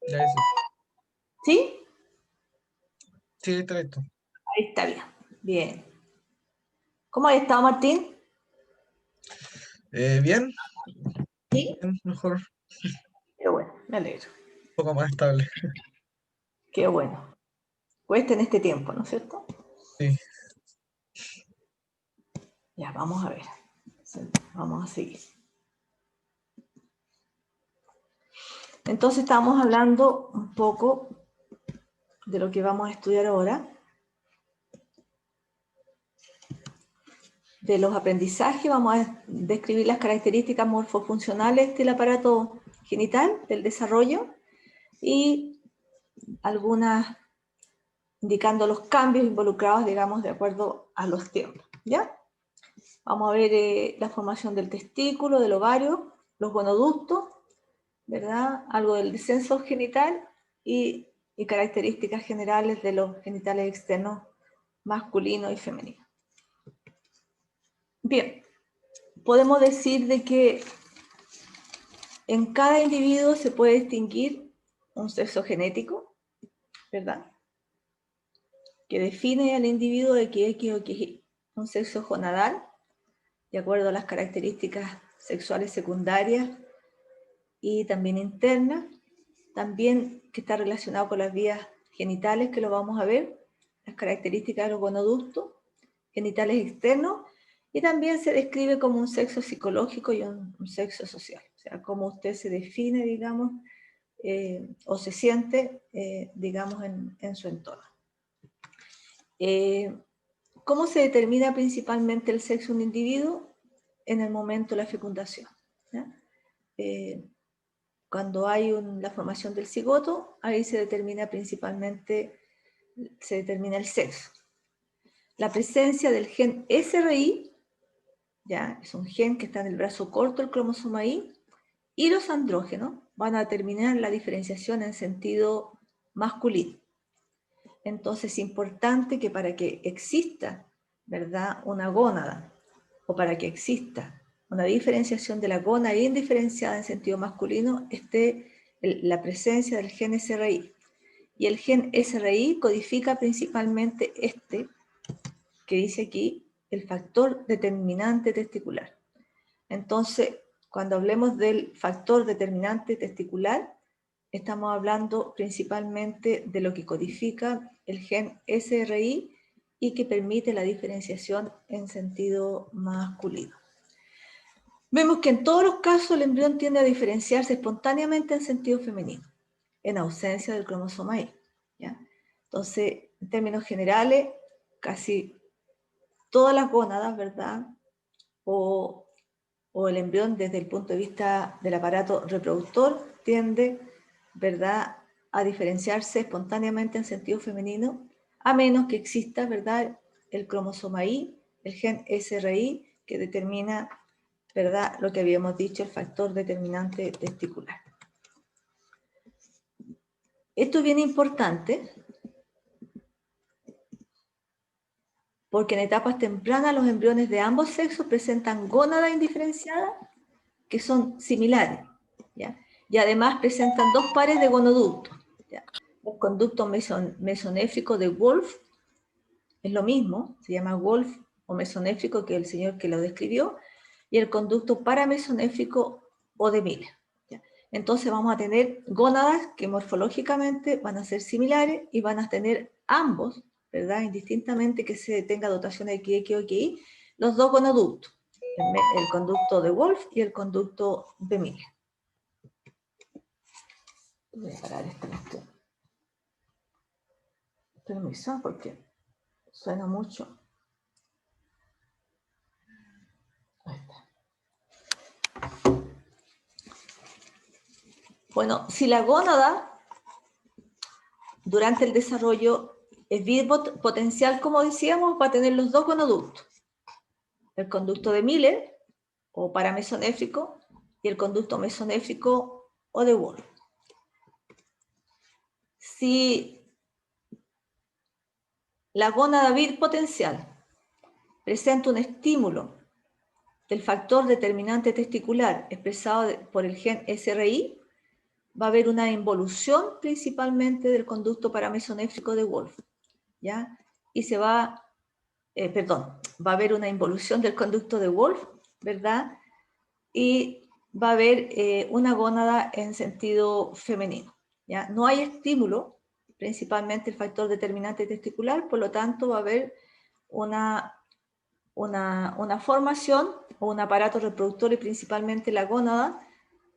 Ya ese. ¿Sí? Sí, está listo. Ahí está bien. Bien. ¿Cómo has estado, Martín? Bien, Sí. bien, mejor, un Qué bueno, me alegro. poco más estable. Qué bueno. Cuesta en este tiempo, ¿no es cierto? Sí, Ya, vamos a ver. Vamos a seguir. Entonces estamos hablando un poco de lo que vamos a estudiar ahora, de los aprendizajes. Vamos a describir las características morfofuncionales del aparato genital, del desarrollo, y algunas indicando los cambios involucrados, digamos, de acuerdo a los tiempos, ¿ya? Vamos a ver la formación del testículo, del ovario, los gonoductos, ¿verdad? Algo del descenso genital y características generales de los genitales externos masculino y femenino. Bien, podemos decir de que en cada individuo se puede distinguir un sexo genético, ¿verdad? Que define al individuo de que X o que Y, un sexo gonadal, de acuerdo a las características sexuales secundarias y también internas, también que está relacionado con las vías genitales, que lo vamos a ver, las características de los gonoductos, genitales externos, y también se describe como un sexo psicológico y un sexo social, o sea, cómo usted se define, digamos, o se siente, digamos, en su entorno. ¿Cómo se determina principalmente el sexo de un individuo? En el momento de la fecundación. Cuando hay la formación del cigoto, ahí se determina principalmente, se determina el sexo. La presencia del gen SRI, ya es un gen que está en el brazo corto del cromosoma Y, y los andrógenos van a determinar la diferenciación en sentido masculino. Entonces es importante que para que exista, ¿verdad?, una gónada, o para que exista una diferenciación de la gónada indiferenciada en sentido masculino, esté la presencia del gen SRI. Y el gen SRI codifica principalmente que dice aquí, el factor determinante testicular. Entonces, cuando hablemos del factor determinante testicular, estamos hablando principalmente de lo que codifica el gen SRI y que permite la diferenciación en sentido masculino. Vemos que en todos los casos el embrión tiende a diferenciarse espontáneamente en sentido femenino, en ausencia del cromosoma Y, ¿ya? Entonces, en términos generales, casi todas las gónadas, ¿verdad?, o el embrión desde el punto de vista del aparato reproductor tiende, ¿verdad?, a diferenciarse espontáneamente en sentido femenino, a menos que exista, ¿verdad?, el cromosoma Y, el gen SRI, que determina, ¿verdad?, lo que habíamos dicho, el factor determinante testicular. Esto es bien importante porque en etapas tempranas los embriones de ambos sexos presentan gónadas indiferenciadas que son similares, ¿ya? Y además presentan dos pares de gonoductos, ¿ya? El conducto mesonéfrico de Wolff es lo mismo, se llama Wolff o mesonéfrico, que el señor que lo describió, y el conducto paramesonéfrico o de Miller, ¿ya? Entonces vamos a tener gónadas que morfológicamente van a ser similares y van a tener ambos, ¿verdad?, indistintamente que se tenga dotación de XX o XY, los dos gonoductos, el conducto de Wolff y el conducto de Miller. Voy a parar esta cuestión. Permiso, porque suena mucho. Ahí está. Bueno, si la gónada durante el desarrollo es bipotencial, como decíamos, va a tener los dos gonoductos. El conducto de Miller, o paramesonéfrico, y el conducto mesonéfrico o de Wolff. Si la gónada bipotencial presenta un estímulo del factor determinante testicular expresado por el gen SRI, va a haber una involución principalmente del conducto paramesonéfrico de Wolff, ¿ya? Y se va, va a haber una involución del conducto de Wolff, ¿verdad? Y va a haber una gónada en sentido femenino, ¿ya? No hay estímulo, principalmente el factor determinante testicular, por lo tanto va a haber una formación o un aparato reproductor y principalmente la gónada,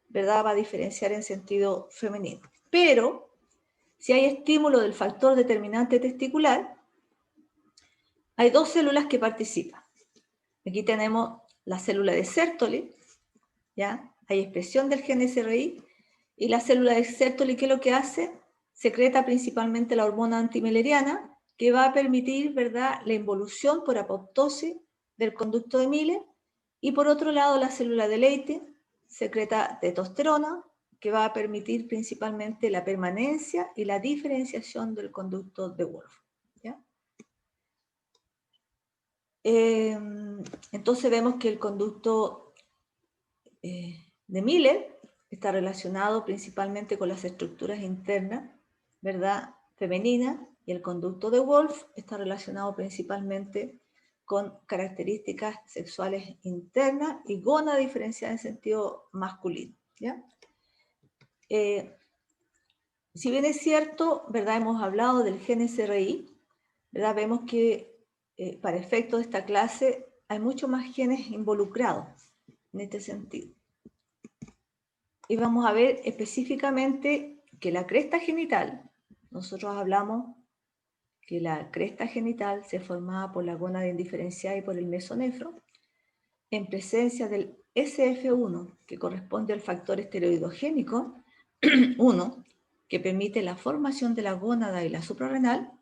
¿verdad? Va a diferenciar en sentido femenino. Pero si hay estímulo del factor determinante testicular, hay dos células que participan. Aquí tenemos la célula de Sertoli, ¿ya? Hay expresión del gen SRI, y la célula de Sertoli, ¿qué es lo que hace? Secreta principalmente la hormona antimileriana, que va a permitir, ¿verdad?, la involución por apoptosis del conducto de Miller, y por otro lado la célula de Leydig secreta testosterona, que va a permitir principalmente la permanencia y la diferenciación del conducto de Wolff, ¿ya? Entonces vemos que el conducto de Miller está relacionado principalmente con las estructuras internas, ¿verdad?, femeninas, y el conducto de Wolff está relacionado principalmente con características sexuales internas y gónada diferenciada en sentido masculino, ¿ya? Si bien es cierto, ¿verdad?, hemos hablado del gen SRI, ¿verdad?, vemos que para efectos de esta clase hay muchos más genes involucrados en este sentido. Y vamos a ver específicamente que la cresta genital, nosotros hablamos que la cresta genital se formaba por la gónada indiferenciada y por el mesonefro, en presencia del SF1, que corresponde al factor esteroidogénico 1, que permite la formación de la gónada y la suprarrenal,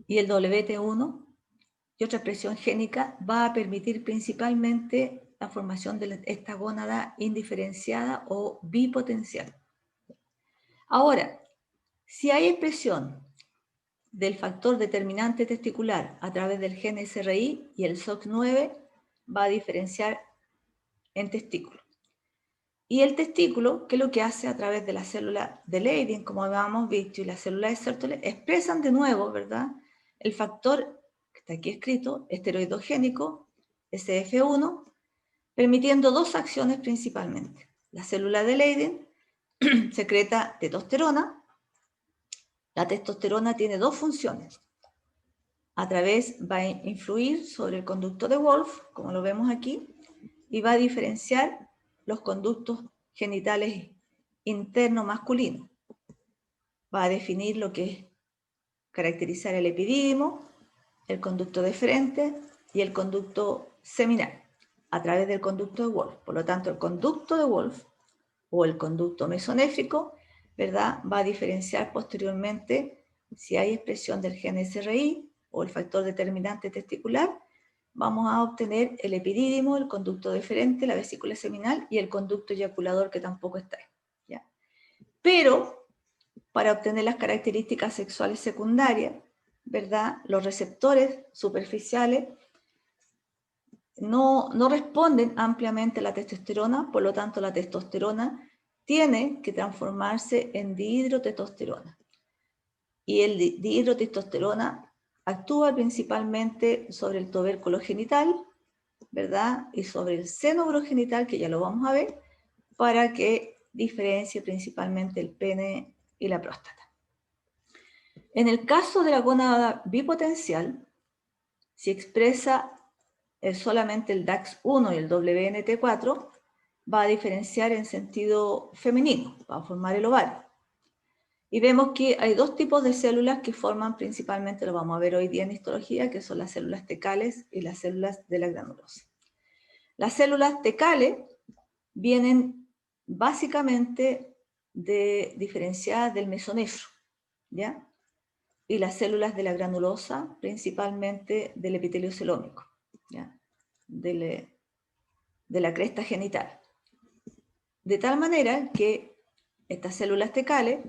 y el WT1 y otra expresión génica va a permitir principalmente la formación de esta gónada indiferenciada o bipotencial. Ahora, si hay expresión del factor determinante testicular a través del gen SRI y el SOX9, va a diferenciar en testículo. Y el testículo, ¿qué es lo que hace a través de la célula de Leydig, como habíamos visto, y la célula de Sertoli, expresan de nuevo, ¿verdad?, el factor que está aquí escrito, esteroidogénico, SF1, permitiendo dos acciones principalmente. La célula de Leydig secreta testosterona. La testosterona tiene dos funciones. A través va a influir sobre el conducto de Wolff, como lo vemos aquí, y va a diferenciar los conductos genitales internos masculinos. Va a definir lo que es caracterizar el epidídimo, el conducto deferente y el conducto seminal a través del conducto de Wolff. Por lo tanto, el conducto de Wolff o el conducto mesonéfrico, ¿verdad?, va a diferenciar posteriormente si hay expresión del gen SRI o el factor determinante testicular. Vamos a obtener el epidídimo, el conducto deferente, la vesícula seminal y el conducto eyaculador, que tampoco está ahí, ¿ya? Pero para obtener las características sexuales secundarias, ¿verdad?, los receptores superficiales no responden ampliamente a la testosterona, por lo tanto la testosterona tiene que transformarse en dihidrotestosterona. Y el dihidrotestosterona actúa principalmente sobre el tubérculo genital, ¿verdad?, y sobre el seno urogenital, que ya lo vamos a ver, para que diferencie principalmente el pene y la próstata. En el caso de la gónada bipotencial, si expresa solamente el DAX1 y el WNT4, va a diferenciar en sentido femenino, va a formar el ovario. Y vemos que hay dos tipos de células que forman principalmente, lo vamos a ver hoy día en histología, que son las células tecales y las células de la granulosa. Las células tecales vienen básicamente diferenciadas del mesonefro, ¿ya? Y las células de la granulosa principalmente del epitelio celómico, ¿ya?, de la cresta genital. De tal manera que estas células tecales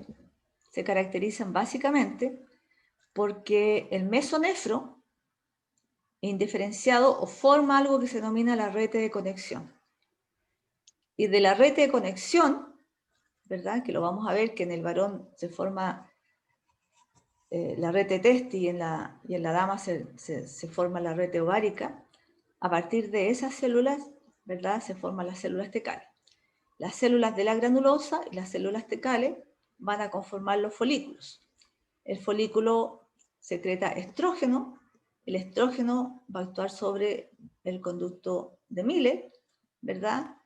se caracterizan básicamente porque el mesonefro indiferenciado o forma algo que se denomina la red de conexión. y de la red de conexión, ¿verdad? Que lo vamos a ver que en el varón se forma la rete testi y en la dama se forma la rete ovárica. A partir de esas células, ¿verdad? Se forman las células tecales. Las células de la granulosa y las células tecales van a conformar los folículos. El folículo secreta estrógeno. El estrógeno va a actuar sobre el conducto de Miller, ¿verdad?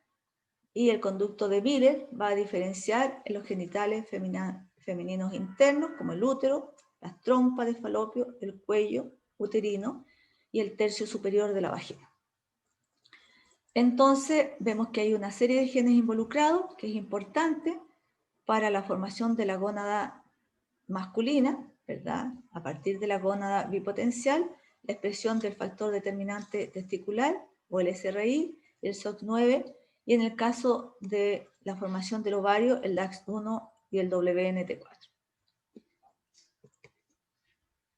Y el conducto de Miller va a diferenciar en los genitales femeninos internos, como el útero, las trompas de falopio, el cuello uterino y el tercio superior de la vagina. Entonces, vemos que hay una serie de genes involucrados, que es importante para la formación de la gónada masculina, ¿verdad? A partir de la gónada bipotencial, la expresión del factor determinante testicular, o el SRI, el SOC9, y en el caso de la formación del ovario, el LAX1 y el WNT4.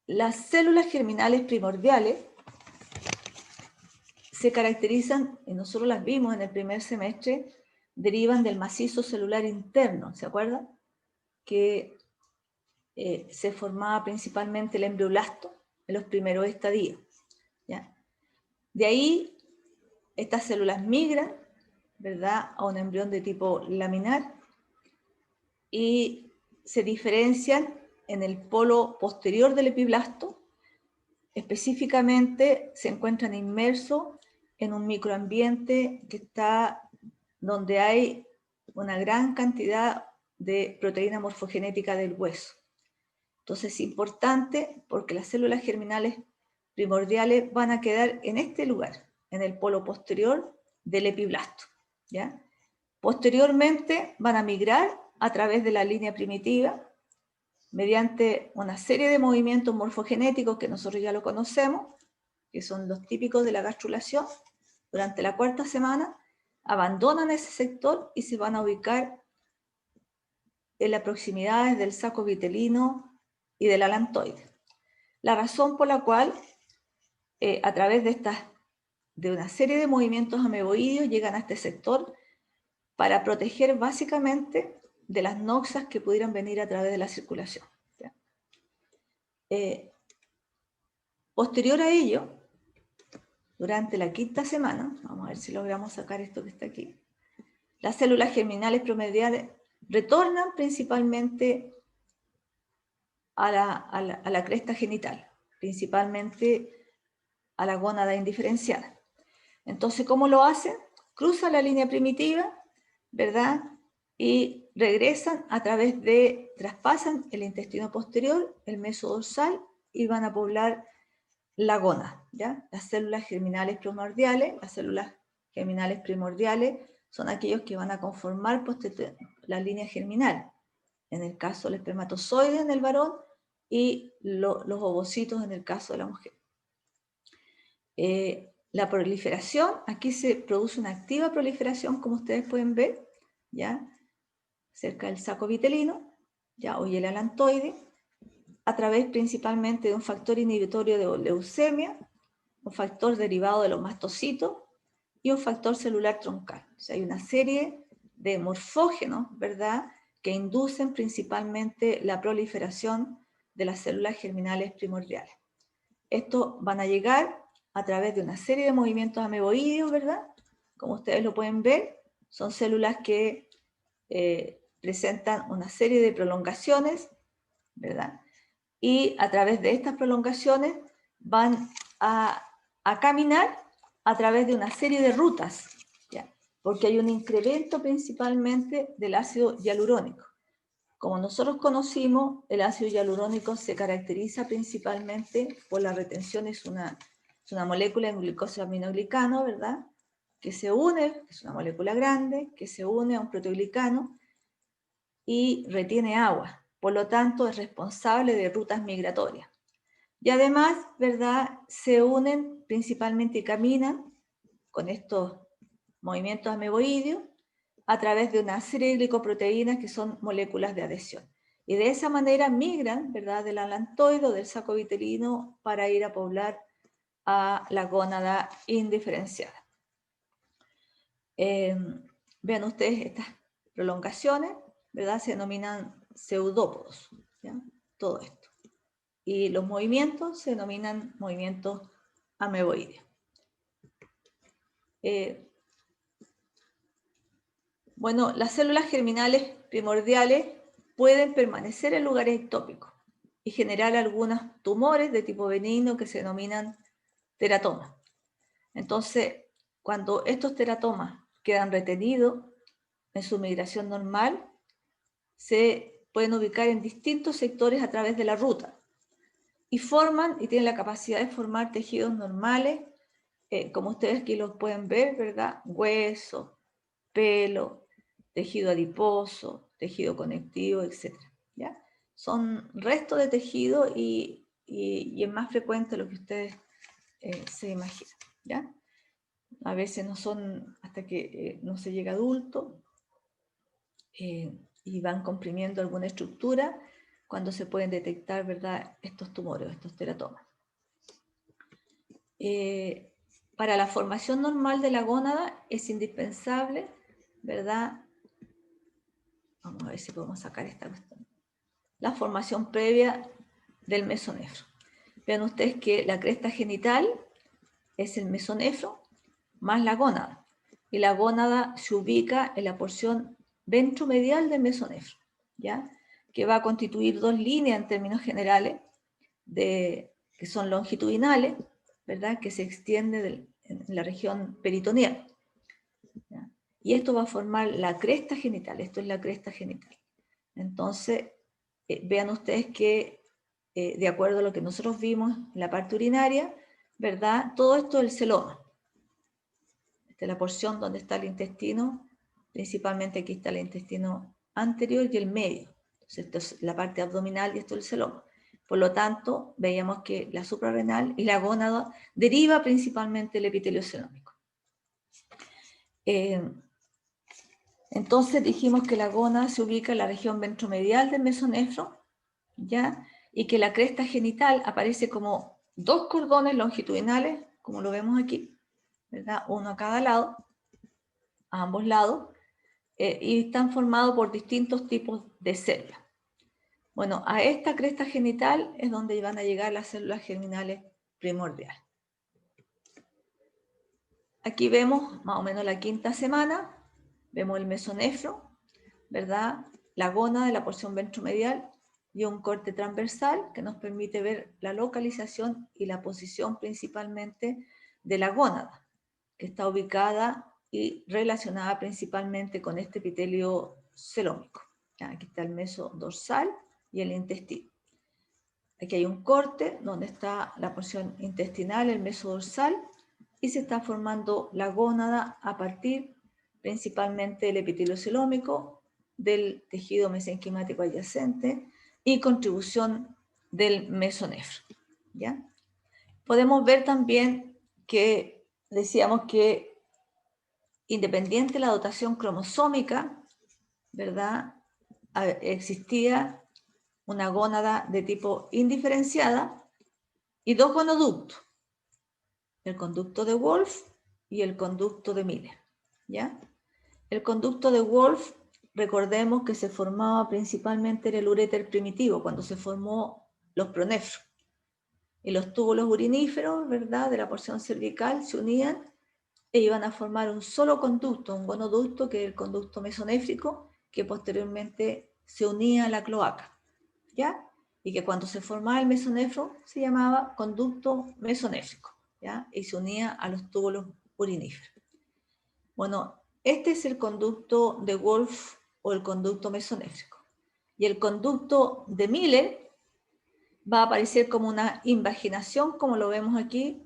Las células germinales primordiales se caracterizan, y nosotros las vimos en el primer semestre, derivan del macizo celular interno, ¿se acuerdan? Que se formaba principalmente el embrioblasto en los primeros estadios, ¿ya? De ahí, estas células migran, ¿verdad?, a un embrión de tipo laminar y se diferencian en el polo posterior del epiblasto. Específicamente se encuentran inmersos en un microambiente que está donde hay una gran cantidad de proteína morfogenética del hueso. Entonces es importante porque las células germinales primordiales van a quedar en este lugar, en el polo posterior del epiblasto, ¿ya? Posteriormente van a migrar a través de la línea primitiva mediante una serie de movimientos morfogenéticos que nosotros ya lo conocemos, que son los típicos de la gastrulación. Durante la cuarta semana abandonan ese sector y se van a ubicar en las proximidades del saco vitelino y del alantoide. La razón por la cual a través de una serie de movimientos ameboideos llegan a este sector para proteger básicamente de las noxas que pudieran venir a través de la circulación. Posterior a ello, durante la quinta semana, vamos a ver si logramos sacar esto que está aquí, las células germinales promediales retornan principalmente a la cresta genital, principalmente a la gónada indiferenciada. Entonces, ¿cómo lo hacen? Cruzan la línea primitiva, ¿verdad? Y regresan a través traspasan el intestino posterior, el mesodorsal, y van a poblar la gónada, ¿ya? Las células germinales primordiales, son aquellos que van a conformar la línea germinal. En el caso del espermatozoide en el varón y los ovocitos en el caso de la mujer. La proliferación, aquí se produce una activa proliferación, como ustedes pueden ver, ¿ya? Cerca del saco vitelino, ¿ya? O el alantoide, a través principalmente de un factor inhibitorio de leucemia, un factor derivado de los mastocitos y un factor celular troncal. O sea, hay una serie de morfógenos, ¿verdad?, que inducen principalmente la proliferación de las células germinales primordiales. Estos van a llegar a través de una serie de movimientos ameboideos, ¿verdad? Como ustedes lo pueden ver, son células que presentan una serie de prolongaciones, ¿verdad? Y a través de estas prolongaciones van a caminar a través de una serie de rutas, ¿ya? Porque hay un incremento principalmente del ácido hialurónico. Como nosotros conocimos, el ácido hialurónico se caracteriza principalmente por la retención, es una molécula en glucosaminoglicano, ¿verdad? Que se une, es una molécula grande, que se une a un proteoglicano y retiene agua. Por lo tanto, es responsable de rutas migratorias. Y además, ¿verdad?, se unen principalmente y caminan con estos movimientos ameboideos a través de una serie de glicoproteínas que son moléculas de adhesión. Y de esa manera migran, ¿verdad?, del alantoide o del saco vitelino para ir a poblar a la gónada indiferenciada. Vean ustedes estas prolongaciones, ¿verdad? Se denominan pseudópodos, ¿ya? Todo esto. Y los movimientos se denominan movimientos ameboides. Bueno, las células germinales primordiales pueden permanecer en lugares ectópicos y generar algunos tumores de tipo benigno que se denominan teratomas. Entonces, cuando estos teratomas quedan retenidos en su migración normal, se pueden ubicar en distintos sectores a través de la ruta y forman y tienen la capacidad de formar tejidos normales, como ustedes aquí los pueden ver, ¿verdad? Hueso, pelo, tejido adiposo, tejido conectivo, etc. ¿Ya? Son restos de tejido y es más frecuente lo que ustedes se imaginan. ¿Ya? A veces no son hasta que no se llega adulto y van comprimiendo alguna estructura cuando se pueden detectar, ¿verdad?, estos tumores, estos teratomas. Para la formación normal de la gónada es indispensable, ¿verdad? Vamos a ver si podemos sacar esta cuestión. La formación previa del mesonefro. Vean ustedes que la cresta genital es el mesonefro más la gónada. Y la gónada se ubica en la porción ventromedial del mesonefro, ¿ya? Que va a constituir dos líneas en términos generales, que son longitudinales, ¿verdad? Que se extiende en la región peritoneal. ¿Ya? Y esto va a formar la cresta genital. Esto es la cresta genital. Entonces, vean ustedes que, de acuerdo a lo que nosotros vimos en la parte urinaria, ¿verdad? Todo esto es el celoma. Esta es la porción donde está el intestino, principalmente aquí está el intestino anterior y el medio. Entonces, esto es la parte abdominal y esto es el celoma. Por lo tanto, veíamos que la suprarrenal y la gónada deriva principalmente del epitelio celómico. Entonces dijimos que la gónada se ubica en la región ventromedial del mesonefro, ¿ya? Y que la cresta genital aparece como dos cordones longitudinales, como lo vemos aquí, ¿verdad? Uno a cada lado, a ambos lados, y están formados por distintos tipos de células. Bueno, a esta cresta genital es donde van a llegar las células germinales primordiales. Aquí vemos más o menos la quinta semana, vemos el mesonefro, ¿verdad? La gónada de la porción ventromedial y un corte transversal que nos permite ver la localización y la posición principalmente de la gónada, que está ubicada y relacionada principalmente con este epitelio celómico. Aquí está el meso dorsal y el intestino. Aquí hay un corte donde está la porción intestinal, el meso dorsal, y se está formando la gónada a partir principalmente del epitelio celómico, del tejido mesenquimático adyacente y contribución del mesonefro. ¿Ya? Podemos ver también que decíamos que independiente de la dotación cromosómica, ¿verdad? Existía una gónada de tipo indiferenciada y dos gonoductos, el conducto de Wolff y el conducto de Miller, ¿ya? El conducto de Wolff, recordemos que se formaba principalmente en el uréter primitivo, cuando se formó los pronefros. Y los túbulos uriníferos, ¿verdad?, de la porción cervical se unían e iban a formar un solo conducto, un gonoducto, que es el conducto mesonéfrico, que posteriormente se unía a la cloaca, ¿ya? Y que cuando se formaba el mesonefro se llamaba conducto mesonéfrico, ¿ya? Y se unía a los túbulos uriníferos. Bueno, este es el conducto de Wolff o el conducto mesonéfrico. Y el conducto de Miller va a aparecer como una invaginación, como lo vemos aquí,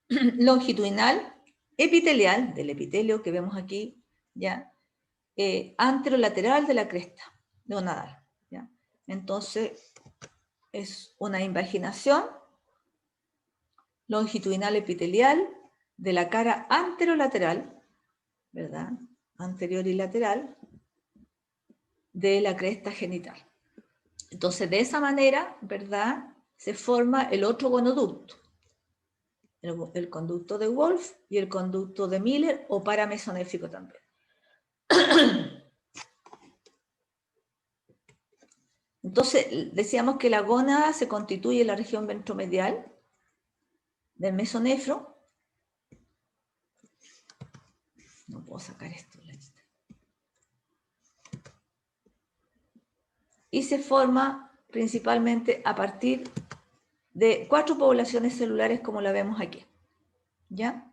longitudinal, epitelial, del epitelio que vemos aquí, ¿ya? Anterolateral de la cresta neonadal, ¿ya? Entonces, es una invaginación longitudinal epitelial de la cara anterolateral, ¿verdad? Anterior y lateral de la cresta genital. Entonces, de esa manera, ¿verdad?, se forma el otro gonoducto, el conducto de Wolff y el conducto de Miller, o paramesonéfrico también. Entonces, decíamos que la gónada se constituye en la región ventromedial del mesonefro. No puedo sacar esto. Y se forma principalmente a partir de 4 poblaciones celulares como la vemos aquí. ¿Ya?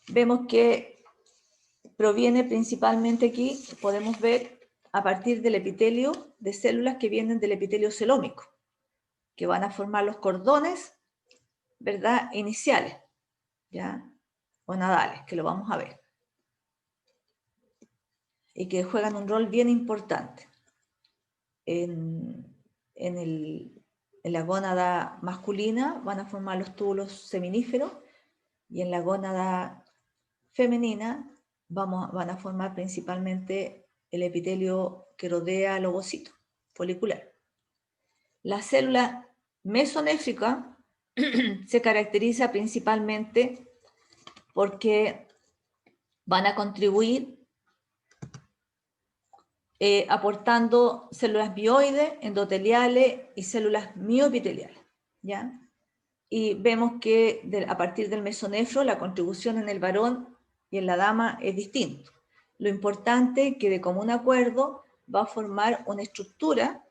Vemos que proviene principalmente aquí, podemos ver, a partir del epitelio de células que vienen del epitelio celómico, que van a formar los cordones, ¿verdad?, iniciales, ¿ya?, o nadales, que lo vamos a ver, y que juegan un rol bien importante en la gónada masculina. Van a formar los túbulos seminíferos, y en la gónada femenina van a formar principalmente el epitelio que rodea al ovocito folicular. La célula mesonéfrica se caracteriza principalmente porque van a contribuir aportando células bioides, endoteliales y células mioepiteliales, ¿ya? Y vemos que a partir del mesonefro la contribución en el varón y en la dama es distinto. Lo importante es que de común acuerdo va a formar una estructura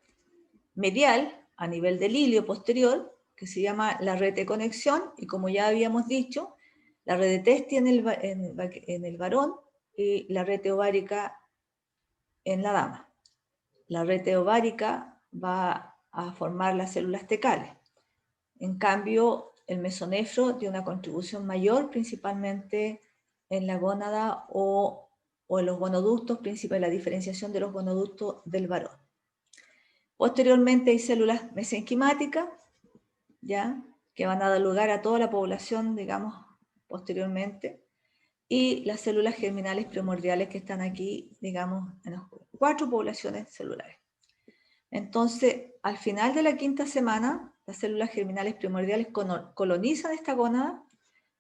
medial a nivel del hilio posterior que se llama la red de conexión, y como ya habíamos dicho, la red de Testi en el varón y la red ovárica en la dama. La red ovárica va a formar las células tecales. En cambio, el mesonefro tiene una contribución mayor, principalmente en la gónada o en los gonoductos, principalmente la diferenciación de los gonoductos del varón. Posteriormente hay células mesenquimáticas, ¿ya?, que van a dar lugar a toda la población, digamos, posteriormente, y las células germinales primordiales que están aquí, digamos, en las 4 poblaciones celulares. Entonces, al final de la 5ª semana, las células germinales primordiales colonizan esta gónada,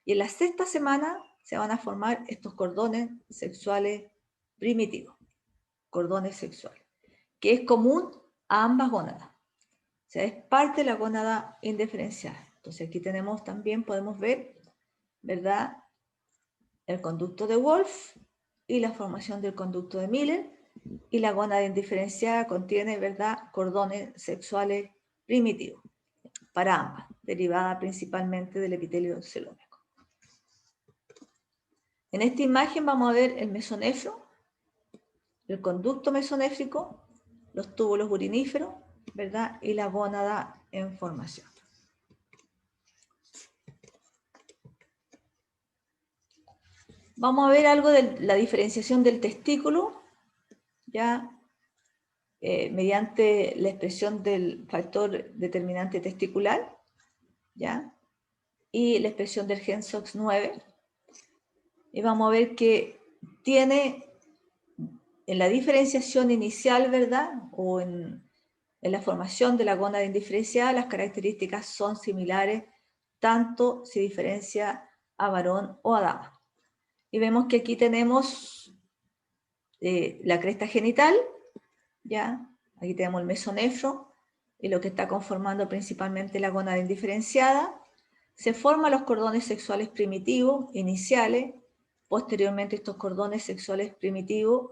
y en la 6ª semana se van a formar estos cordones sexuales primitivos, cordones sexuales, que es común a ambas gónadas. O sea, es parte de la gónada indiferenciada. Entonces aquí tenemos también, podemos ver, ¿verdad?, el conducto de Wolff y la formación del conducto de Miller, y la gónada indiferenciada contiene, ¿verdad?, cordones sexuales primitivos para ambas, derivada principalmente del epitelio celómico. En esta imagen vamos a ver el mesonefro, el conducto mesonéfrico, los túbulos uriníferos, ¿verdad?, y la gónada en formación. Vamos a ver algo de la diferenciación del testículo, ya mediante la expresión del factor determinante testicular, ya, y la expresión del gen SOX9. Y vamos a ver que tiene en la diferenciación inicial, ¿verdad?, o en la formación de la gónada indiferenciada, las características son similares, tanto si diferencia a varón o a dama. Y vemos que aquí tenemos la cresta genital, ¿ya? Aquí tenemos el mesonefro y lo que está conformando principalmente la gónada indiferenciada. Se forman los cordones sexuales primitivos iniciales. Posteriormente estos cordones sexuales primitivos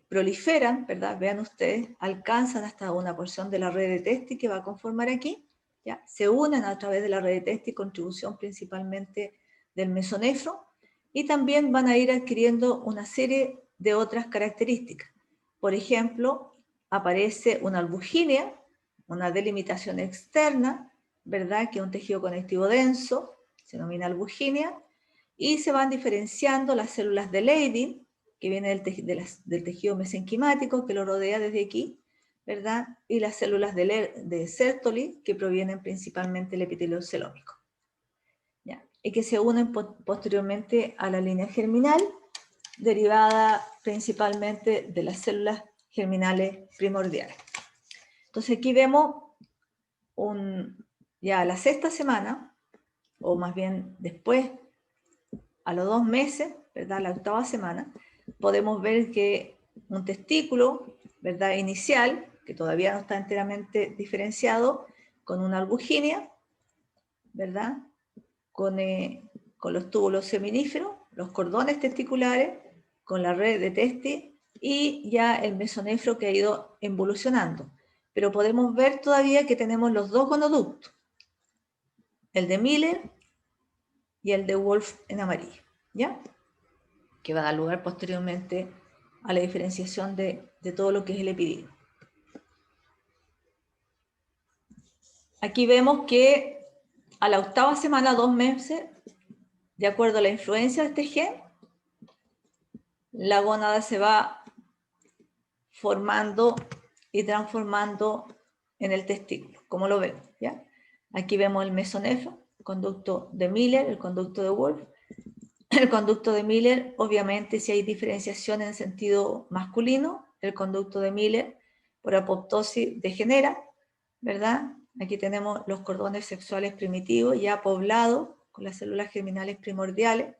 proliferan, ¿verdad? Vean ustedes, alcanzan hasta una porción de la red de Testi que va a conformar aquí, ¿ya? Se unen a través de la red de Testi, contribución principalmente del mesonefro, y también van a ir adquiriendo una serie de otras características. Por ejemplo, aparece una albuginia, una delimitación externa, ¿verdad?, que es un tejido conectivo denso, se denomina albuginia, y se van diferenciando las células de Leydig, que viene del tejido mesenquimático, que lo rodea desde aquí, ¿verdad?, y las células de Sertoli, que provienen principalmente del epitelio celómico, ¿ya?, y que se unen posteriormente a la línea germinal, derivada principalmente de las células germinales primordiales. Entonces aquí vemos ya a la 6ª semana, o más bien después, a los 2 meses, ¿verdad?, la 8ª semana, podemos ver que un testículo, ¿verdad?, inicial, que todavía no está enteramente diferenciado, con una albuginia, ¿verdad?, con los túbulos seminíferos, los cordones testiculares, con la red de Testi y ya el mesonefro que ha ido evolucionando. Pero podemos ver todavía que tenemos los dos gonoductos, el de Miller y el de Wolf en amarillo, ¿ya? Que va a dar lugar posteriormente a la diferenciación de todo lo que es el epididio. Aquí vemos que a la 8ª semana, 2 meses, de acuerdo a la influencia de este gen, la gónada se va formando y transformando en el testículo, como lo vemos, ¿ya? Aquí vemos el mesonefro, el conducto de Miller, el conducto de Wolf. El conducto de Miller, obviamente, si hay diferenciación en sentido masculino, el conducto de Miller por apoptosis degenera, ¿verdad? Aquí tenemos los cordones sexuales primitivos ya poblados con las células germinales primordiales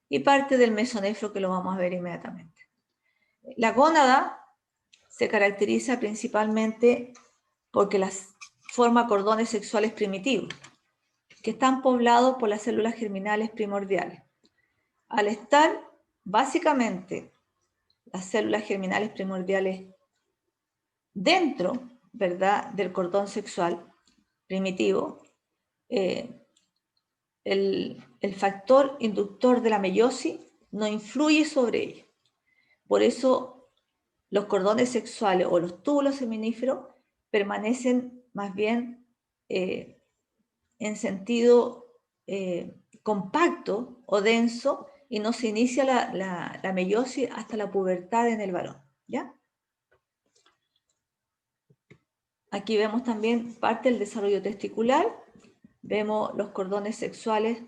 y parte del mesonefro que lo vamos a ver inmediatamente. La gónada se caracteriza principalmente porque forma cordones sexuales primitivos que están poblados por las células germinales primordiales. Al estar básicamente las células germinales primordiales dentro, ¿verdad?, del cordón sexual primitivo, el factor inductor de la meiosis no influye sobre ello. Por eso los cordones sexuales o los túbulos seminíferos permanecen más bien en sentido compacto o denso y no se inicia la meiosis hasta la pubertad en el varón, ¿ya? Aquí vemos también parte del desarrollo testicular, vemos los cordones sexuales,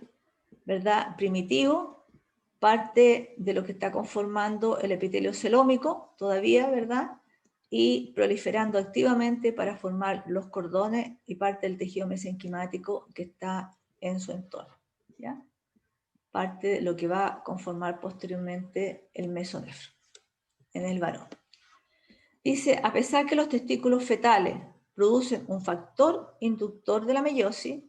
¿verdad?, primitivos, parte de lo que está conformando el epitelio celómico todavía, ¿verdad?, y proliferando activamente para formar los cordones y parte del tejido mesenquimático que está en su entorno, ¿ya? Parte de lo que va a conformar posteriormente el mesonefro en el varón. Dice, a pesar que los testículos fetales producen un factor inductor de la meiosis,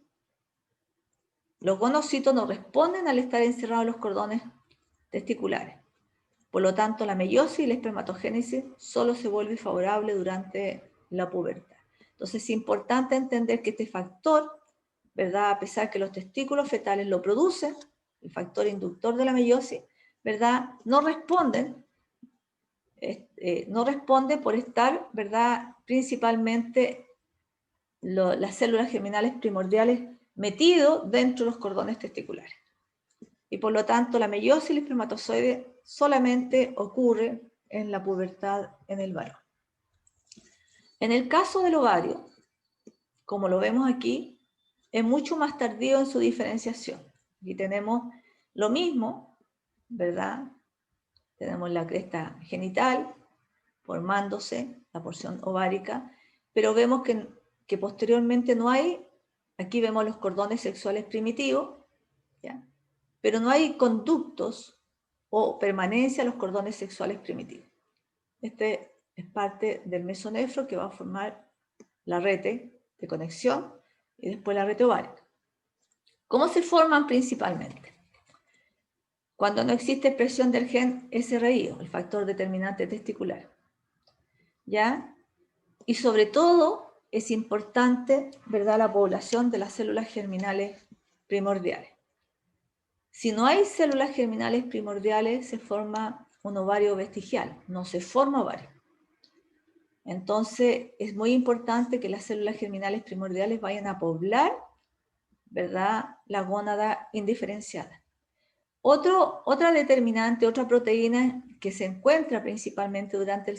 los gonocitos no responden al estar encerrados en los cordones testiculares. Por lo tanto, la meiosis y la espermatogénesis solo se vuelve favorable durante la pubertad. Entonces, es importante entender que este factor, ¿verdad?, a pesar que los testículos fetales lo producen, el factor inductor de la meiosis, ¿verdad?, no responde por estar, ¿verdad?, principalmente las células germinales primordiales metidos dentro de los cordones testiculares. Y por lo tanto, la meiosis y el espermatozoide solamente ocurre en la pubertad en el varón. En el caso del ovario, como lo vemos aquí, es mucho más tardío en su diferenciación. Aquí tenemos lo mismo, ¿verdad? Tenemos la cresta genital formándose, la porción ovárica, pero vemos que posteriormente no hay, aquí vemos los cordones sexuales primitivos, ¿ya?, pero no hay conductos o permanencia a los cordones sexuales primitivos. Este es parte del mesonefro que va a formar la rete de conexión y después la rete ovárica. ¿Cómo se forman principalmente? Cuando no existe expresión del gen SRI, el factor determinante testicular, ¿ya? Y sobre todo es importante, ¿verdad?, la población de las células germinales primordiales. Si no hay células germinales primordiales, se forma un ovario vestigial, no se forma ovario. Entonces, es muy importante que las células germinales primordiales vayan a poblar, ¿verdad?, la gónada indiferenciada. Otra determinante, otra proteína que se encuentra principalmente durante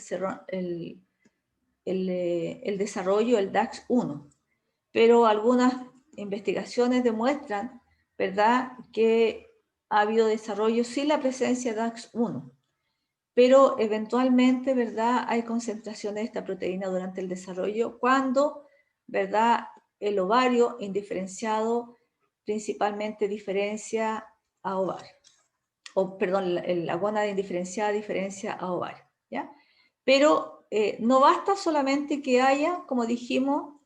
el desarrollo, el DAX1, pero algunas investigaciones demuestran, ¿verdad?, que ha habido desarrollo sin la presencia de DAX1, pero eventualmente, ¿verdad?, hay concentraciones de esta proteína durante el desarrollo cuando, ¿verdad?, el ovario indiferenciado principalmente diferencia a ovario. o perdón, la gónada indiferenciada diferencia a ovario, ¿ya? Pero no basta solamente que haya, como dijimos,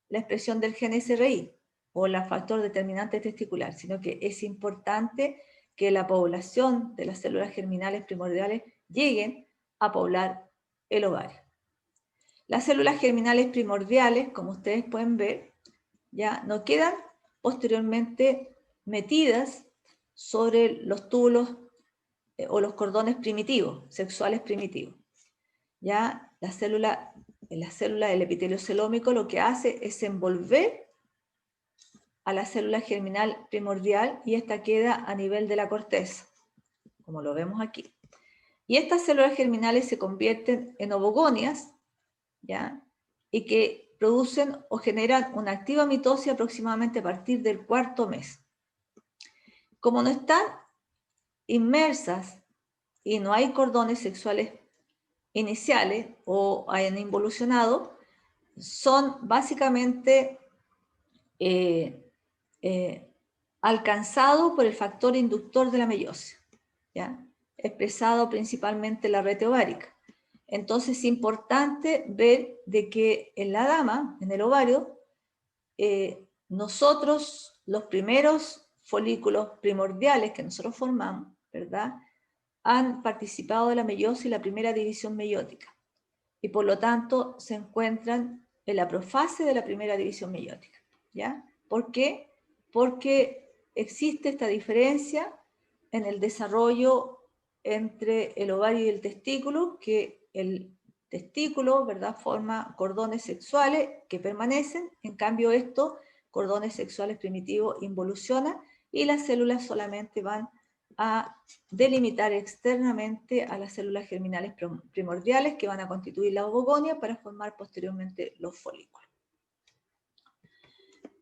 la expresión del gen SRI o el factor determinante testicular, sino que es importante que la población de las células germinales primordiales lleguen a poblar el ovario. Las células germinales primordiales, como ustedes pueden ver, ya no quedan posteriormente metidas sobre los túbulos o los cordones primitivos, sexuales primitivos. Ya la célula del epitelio celómico lo que hace es envolver a la célula germinal primordial y esta queda a nivel de la corteza, como lo vemos aquí. Y estas células germinales se convierten en ovogonias, ¿ya? Y que producen o generan una activa mitosis aproximadamente a partir del 4º mes. Como no están inmersas y no hay cordones sexuales iniciales o hayan involucionado, son básicamente alcanzados por el factor inductor de la meiosis, ¿ya? Expresado principalmente en la red ovárica. Entonces es importante ver de que en la dama, en el ovario, nosotros, los primeros folículos primordiales que nosotros formamos, ¿verdad?, han participado de la meiosis y la primera división meiótica. Y por lo tanto se encuentran en la profase de la primera división meiótica, ¿ya? ¿Por qué? Porque existe esta diferencia en el desarrollo entre el ovario y el testículo, que el testículo, ¿verdad?, forma cordones sexuales que permanecen, en cambio estos cordones sexuales primitivos involucionan y las células solamente van a delimitar externamente a las células germinales primordiales que van a constituir la ovogonia para formar posteriormente los folículos.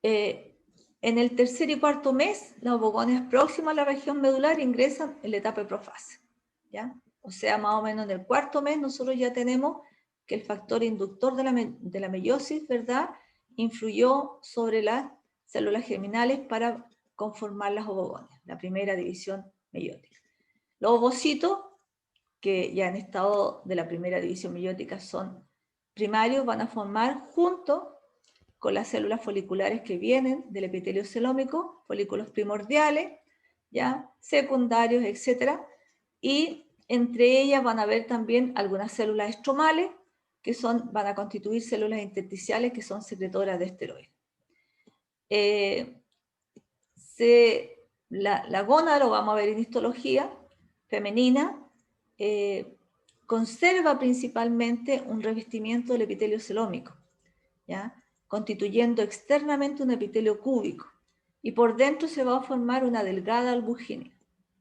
En el 3er y 4º mes, las ovogonias próximas a la región medular ingresan en la etapa de profase, ¿ya? O sea, más o menos en el 4º mes nosotros ya tenemos que el factor inductor de la meiosis, ¿verdad?, influyó sobre las células germinales para conformar las ovogonias, la primera división meiótica. Los ovocitos, que ya en estado de la primera división meiótica son primarios, van a formar junto con las células foliculares que vienen del epitelio celómico, folículos primordiales, ya secundarios, etc. Y entre ellas van a haber también algunas células estromales que van a constituir células intersticiales que son secretoras de esteroides. La gónada, lo vamos a ver en histología femenina, conserva principalmente un revestimiento del epitelio celómico, ¿ya?, constituyendo externamente un epitelio cúbico, y por dentro se va a formar una delgada albuginia,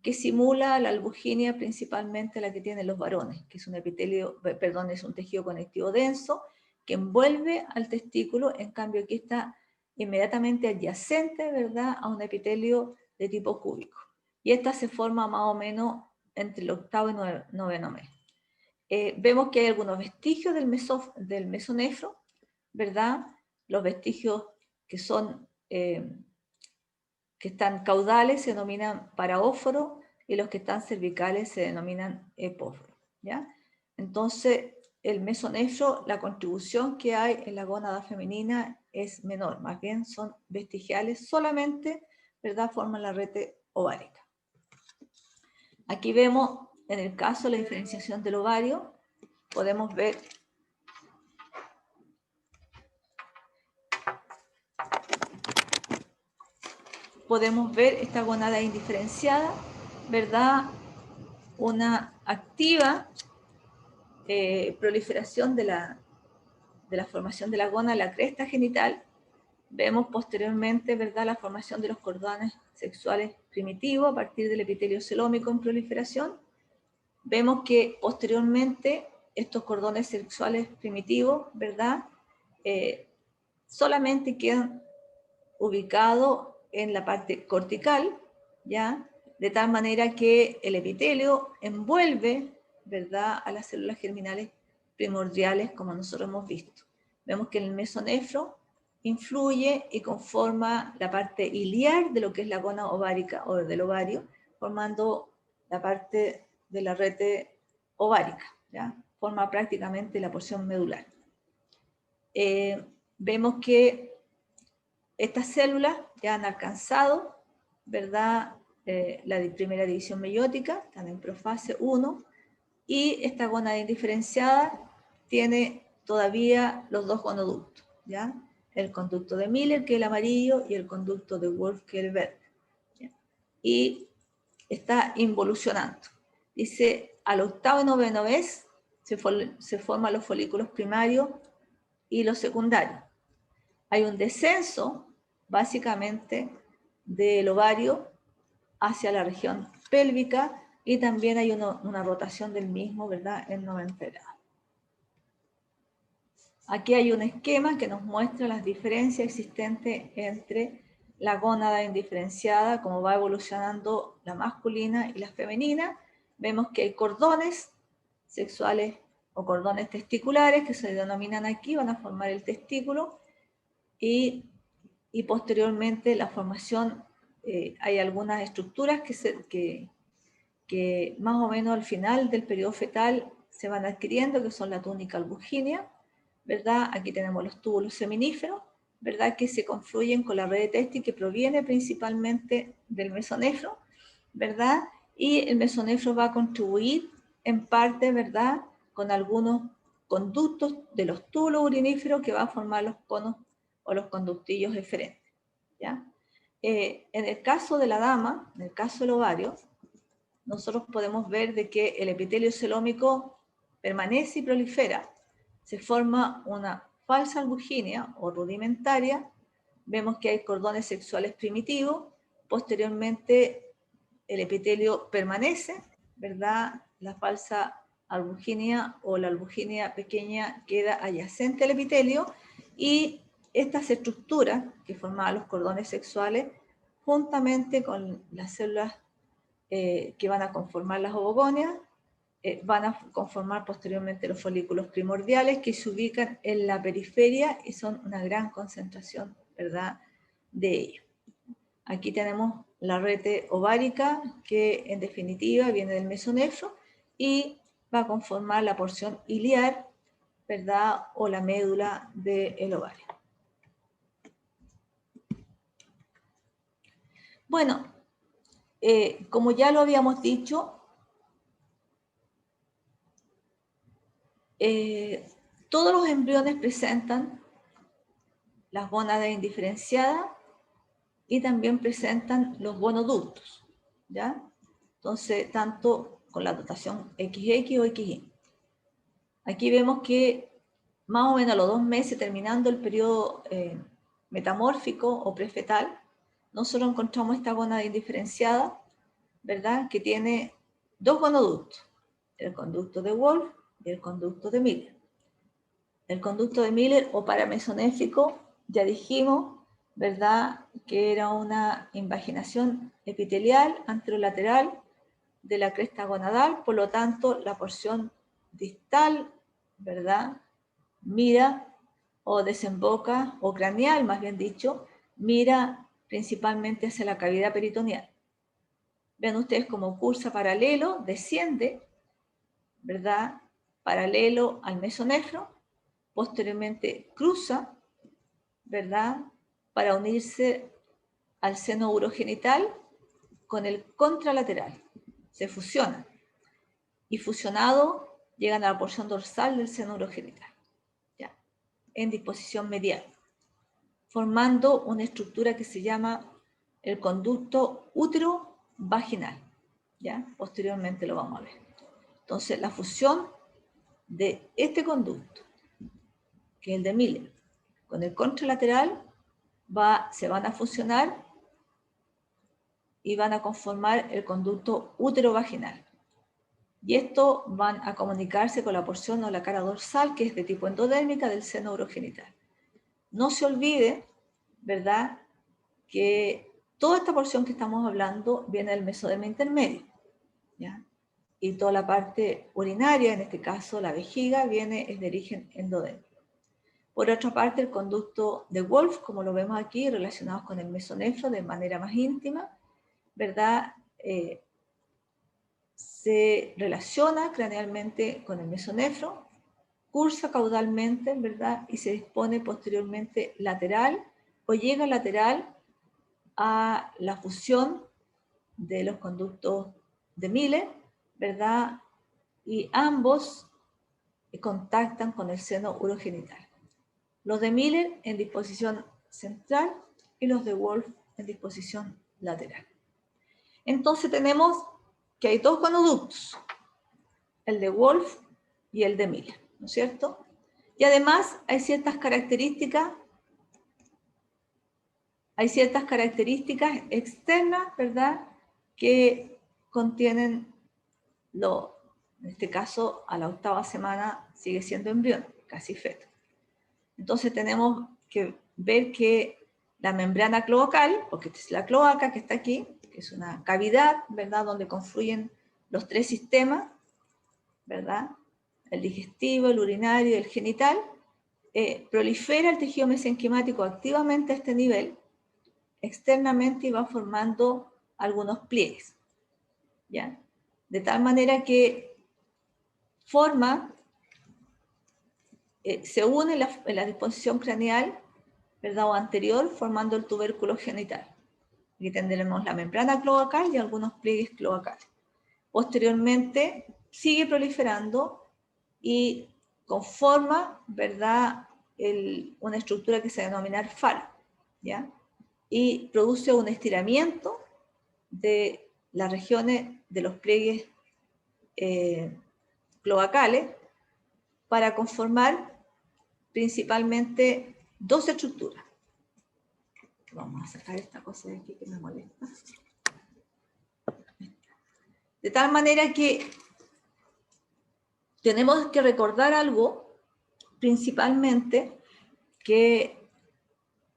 que simula la albuginia principalmente la que tienen los varones, que es un es un tejido conectivo denso que envuelve al testículo, en cambio aquí está inmediatamente adyacente, ¿verdad?, a un epitelio de tipo cúbico. Y esta se forma más o menos entre el 8º y 9º mes. Vemos que hay algunos vestigios del mesonefro, ¿verdad? Los vestigios que están caudales se denominan paraóforo y los que están cervicales se denominan epóforo, ¿ya? Entonces, el mesonefro, la contribución que hay en la gónada femenina es menor, más bien son vestigiales, solamente, ¿verdad?, forman la red ovárica. Aquí vemos, en el caso de la diferenciación del ovario, podemos ver esta gónada indiferenciada, ¿verdad?, una activa proliferación de la formación de la gónada, la cresta genital. Vemos posteriormente, ¿verdad?, la formación de los cordones sexuales primitivos a partir del epitelio celómico en proliferación. Vemos que posteriormente estos cordones sexuales primitivos, ¿verdad?, solamente quedan ubicados en la parte cortical, ¿ya?, de tal manera que el epitelio envuelve, ¿verdad?, a las células germinales primordiales, como nosotros hemos visto. Vemos que el mesonefro influye y conforma la parte iliar de lo que es la gónada ovárica o del ovario, formando la parte de la rete ovárica, ¿ya? Forma prácticamente la porción medular. Vemos que estas células ya han alcanzado, ¿verdad? La primera división meiótica, están en profase 1, y esta gónada indiferenciada tiene todavía los dos gonoductos, ¿ya? El conducto de Miller, que es el amarillo, y el conducto de Wolff, que es el verde, ¿ya? Y está involucionando. Dice, al octavo y noveno mes se forman los folículos primarios y los secundarios. Hay un descenso, básicamente, del ovario hacia la región pélvica, y también hay una rotación del mismo, ¿verdad?, en 90 grados. Aquí hay un esquema que nos muestra las diferencias existentes entre la gónada indiferenciada, cómo va evolucionando la masculina y la femenina. Vemos que hay cordones sexuales o cordones testiculares que se denominan aquí, van a formar el testículo, y posteriormente la formación, hay algunas estructuras que más o menos al final del periodo fetal se van adquiriendo, que son la túnica albugínea, ¿verdad? Aquí tenemos los túbulos seminíferos, ¿verdad? Que se confluyen con la red de Testi, que proviene principalmente del mesonefro, ¿verdad? Y el mesonefro va a contribuir en parte, ¿verdad?, con algunos conductos de los túbulos uriníferos que van a formar los conos o los conductillos eferentes, ¿ya? En el caso de la dama, en el caso del ovario, nosotros podemos ver de que el epitelio celómico permanece y prolifera. Se forma una falsa albugínea o rudimentaria. Vemos que hay cordones sexuales primitivos. Posteriormente, el epitelio permanece, ¿verdad? La falsa albugínea o la albugínea pequeña queda adyacente al epitelio, y estas estructuras que formaban los cordones sexuales, juntamente con las células que van a conformar las ovogonias, van a conformar posteriormente los folículos primordiales, que se ubican en la periferia y son una gran concentración, ¿verdad?, de ellos. Aquí tenemos la rete ovárica, que en definitiva viene del mesonefro y va a conformar la porción iliar, ¿verdad?, o la médula del ovario. Bueno, como ya lo habíamos dicho, todos los embriones presentan las gónadas indiferenciadas y también presentan los gonoductos, ¿ya? Entonces, tanto con la dotación XX o XY. Aquí vemos que más o menos a los 2 meses, terminando el periodo metamórfico o prefetal, nosotros encontramos esta gónada indiferenciada, ¿verdad?, que tiene dos gonoductos, el conducto de Wolff y el conducto de Miller. El conducto de Miller o paramesonéfico, ya dijimos, ¿verdad?, que era una invaginación epitelial anterolateral de la cresta gonadal, por lo tanto la porción distal, ¿verdad?, mira o desemboca, o craneal más bien dicho, mira principalmente hacia la cavidad peritoneal. Ven ustedes cómo cursa paralelo, desciende, ¿verdad?, paralelo al mesonefro, posteriormente cruza, ¿verdad?, para unirse al seno urogenital con el contralateral. Se fusionan y fusionado llegan a la porción dorsal del seno urogenital, ¿ya?, en disposición medial, formando una estructura que se llama el conducto útero-vaginal, ¿ya? Posteriormente lo vamos a ver. Entonces, la fusión de este conducto, que es el de Miller, con el contralateral, se van a fusionar y van a conformar el conducto útero-vaginal. Y esto van a comunicarse con la porción o la cara dorsal, que es de tipo endodérmica del seno urogenital. No se olvide, ¿verdad?, que toda esta porción que estamos hablando viene del mesodermo intermedio, ¿ya? Y toda la parte urinaria, en este caso la vejiga, es de origen endodérmico. Por otra parte, el conducto de Wolff, como lo vemos aquí, relacionados con el mesonefro de manera más íntima, ¿verdad?, se relaciona cranealmente con el mesonefro, cursa caudalmente, ¿verdad? Y se dispone posteriormente lateral o llega lateral a la fusión de los conductos de Miller, ¿verdad? Y ambos contactan con el seno urogenital. Los de Miller en disposición central y los de Wolf en disposición lateral. Entonces tenemos que hay dos conductos, el de Wolf y el de Miller, ¿no es cierto? Y además hay ciertas características externas, ¿verdad? Que contienen, en este caso, a la 8ª semana sigue siendo embrión, casi feto. Entonces tenemos que ver que la membrana cloacal, porque esta es la cloaca que está aquí, que es una cavidad, ¿verdad? Donde confluyen los 3 sistemas, ¿verdad? El digestivo, el urinario y el genital, prolifera el tejido mesenquimático activamente a este nivel, externamente, y va formando algunos pliegues, ¿ya? De tal manera que forma, se une en la disposición craneal, ¿verdad? O anterior, formando el tubérculo genital. Aquí tendremos la membrana cloacal y algunos pliegues cloacales. Posteriormente, sigue proliferando y conforma, ¿verdad?, una estructura que se denomina falo, ¿ya? Y produce un estiramiento de las regiones de los pliegues cloacales para conformar principalmente 2 estructuras. Vamos a sacar esta cosa de aquí que me molesta. De tal manera que tenemos que recordar algo, principalmente, que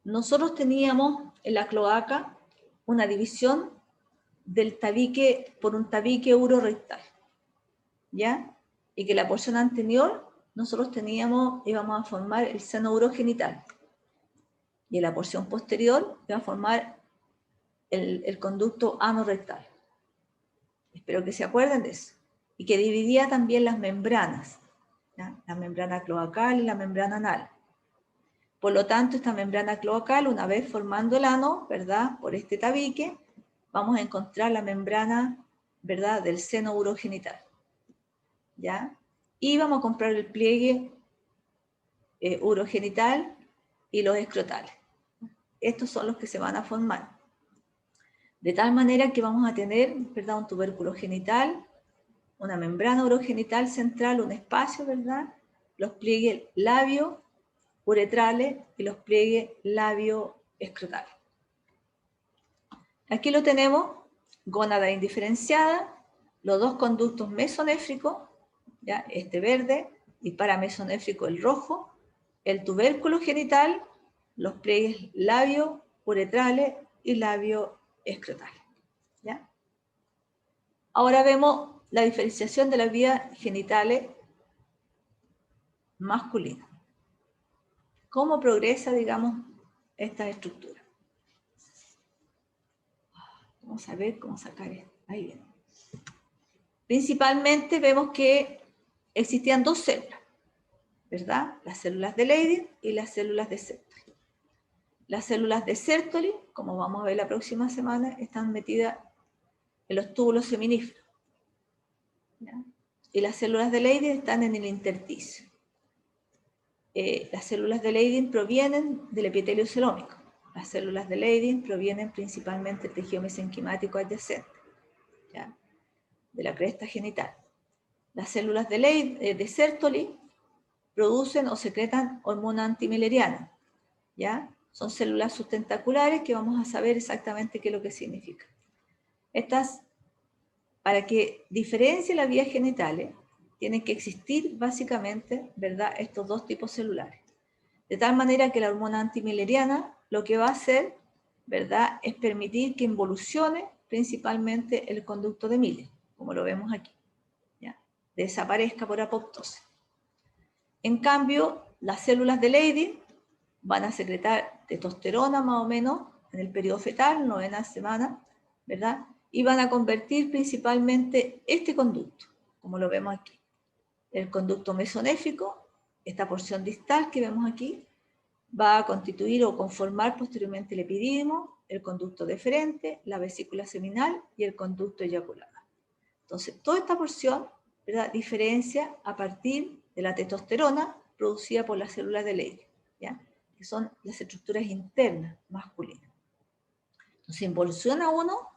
nosotros teníamos en la cloaca una división del tabique por un tabique urorectal, ¿ya? Y que la porción anterior nosotros íbamos a formar el seno urogenital, y en la porción posterior iba a formar el conducto anorrectal. Espero que se acuerden de eso. Y que dividía también las membranas, ¿ya? La membrana cloacal y la membrana anal. Por lo tanto, esta membrana cloacal, una vez formando el ano, ¿verdad?, por este tabique, vamos a encontrar la membrana, ¿verdad?, del seno urogenital, ¿ya? Y vamos a comprar el pliegue urogenital y los escrotales. Estos son los que se van a formar. De tal manera que vamos a tener, ¿verdad?, un tubérculo genital, una membrana urogenital central, un espacio, ¿verdad?, los pliegues labio-uretrales y los pliegues labio-escrotales. Aquí lo tenemos, gónada indiferenciada, los 2 conductos mesonéfricos, ¿ya?, este verde, y paramesonéfrico el rojo, el tubérculo genital, los pliegues labio-uretrales y labio-escrotales, ¿ya? Ahora vemos la diferenciación de las vías genitales masculinas. ¿Cómo progresa, digamos, esta estructura? Vamos a ver cómo sacar esto. Ahí viene. Principalmente vemos que existían 2 células, ¿verdad? Las células de Leydig y las células de Sertoli. Las células de Sertoli, como vamos a ver la próxima semana, están metidas en los túbulos seminíferos, ¿ya? Y las células de Leydig están en el intersticio. Las células de Leydig provienen del epitelio celómico. Las células de Leydig provienen principalmente del tejido mesenquimático adyacente, ¿ya?, de la cresta genital. Las células de Sertoli producen o secretan hormona antimileriana, ¿ya? Son células sustentaculares que vamos a saber exactamente qué es lo que significa. Estas, para que diferencie las vías genitales, tienen que existir básicamente, ¿verdad?, estos 2 tipos celulares. De tal manera que la hormona antimileriana lo que va a hacer, ¿verdad?, es permitir que involucione principalmente el conducto de Miller, como lo vemos aquí, ¿ya?, desaparezca por apoptosis. En cambio, las células de Leydig van a secretar testosterona más o menos en el periodo fetal, 9ª semana, ¿verdad?, y van a convertir principalmente este conducto, como lo vemos aquí. El conducto mesonéfico, esta porción distal que vemos aquí, va a constituir o conformar posteriormente el epidídimo, el conducto deferente, la vesícula seminal y el conducto eyaculador. Entonces, toda esta porción, ¿verdad?, diferencia a partir de la testosterona producida por las células de Leydig, ¿ya?, que son las estructuras internas masculinas. Entonces, involuciona uno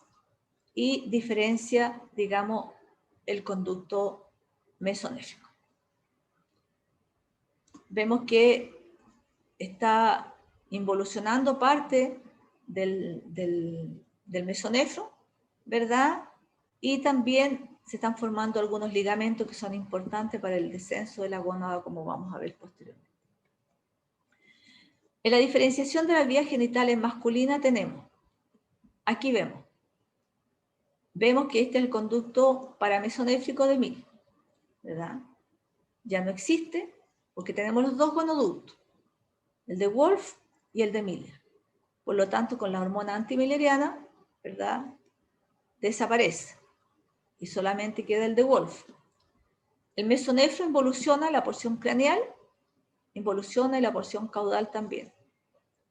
y diferencia, digamos, el conducto mesonéfico. Vemos que está involucionando parte del mesonefro, ¿verdad? Y también se están formando algunos ligamentos que son importantes para el descenso de la gónada, como vamos a ver posteriormente. En la diferenciación de las vías genitales masculinas tenemos, aquí vemos que este es el conducto paramesonéfrico de Miller, ¿verdad? Ya no existe porque tenemos los dos gonoductos, el de Wolff y el de Miller. Por lo tanto, con la hormona antimilleriana, ¿verdad?, desaparece y solamente queda el de Wolff. El mesonefro involuciona la porción craneal, involuciona la porción caudal también.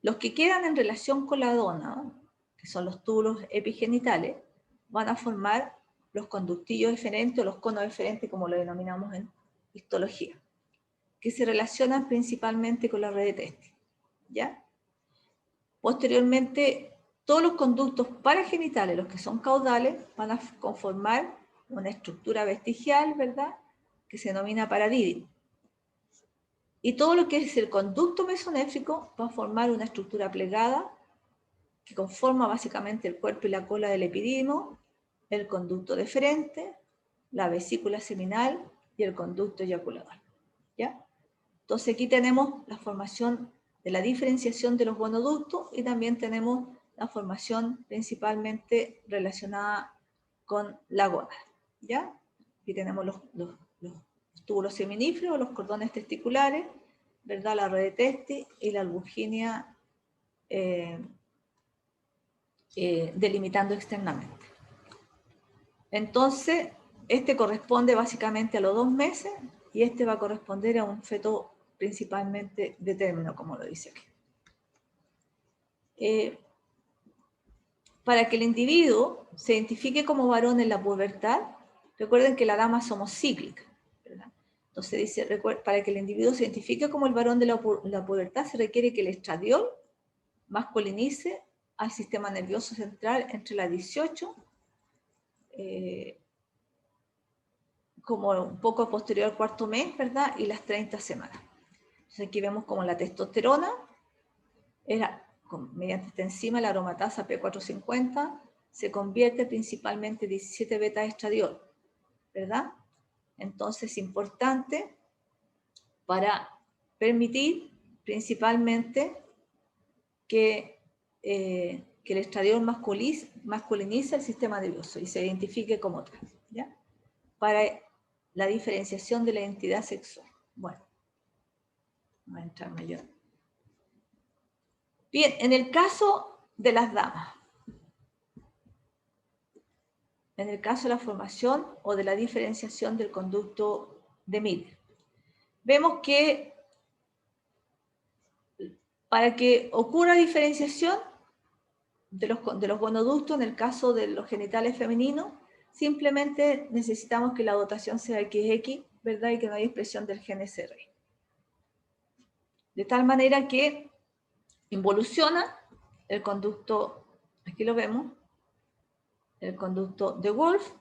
Los que quedan en relación con la dona, que son los túbulos epigenitales, van a formar los conductillos eferentes o los conos eferentes, como lo denominamos en histología, que se relacionan principalmente con la red de Testi, ¿ya? Posteriormente, todos los conductos paragenitales, los que son caudales, van a conformar una estructura vestigial, ¿verdad?, que se denomina paradídimo. Y todo lo que es el conducto mesonéfrico va a formar una estructura plegada que conforma básicamente el cuerpo y la cola del epidídimo, el conducto deferente, la vesícula seminal y el conducto eyaculador, ¿ya? Entonces aquí tenemos la formación de la diferenciación de los gonoductos y también tenemos la formación principalmente relacionada con la gónada, ¿ya? Aquí tenemos los túbulos seminíferos, los cordones testiculares, ¿verdad?, la red de Testi y la albuginia delimitando externamente. Entonces, este corresponde básicamente a los 2 meses y este va a corresponder a un feto principalmente de término, como lo dice aquí. Para que el individuo se identifique como varón en la pubertad, recuerden que las damas somos cíclicas, ¿verdad? Entonces dice, para que el individuo se identifique como el varón de la pubertad, se requiere que el estradiol masculinice al sistema nervioso central entre las 18, como un poco posterior al 4.º mes, ¿verdad?, y las 30 semanas. Entonces aquí vemos como la testosterona, mediante esta enzima, la aromatasa P450, se convierte principalmente en 17 beta estradiol, ¿verdad? Entonces es importante para permitir principalmente que el estradiol masculinice el sistema nervioso y se identifique como tal, ¿ya?, para la diferenciación de la identidad sexual. Bueno, voy a entrar mayor. Bien, en el caso de las damas, en el caso de la formación o de la diferenciación del conducto de Miller, vemos que para que ocurra diferenciación de los gonoductos, en el caso de los genitales femeninos, simplemente necesitamos que la dotación sea XX, ¿verdad?, y que no haya expresión del gen SRY. De tal manera que involuciona el conducto, aquí lo vemos, el conducto de Wolff,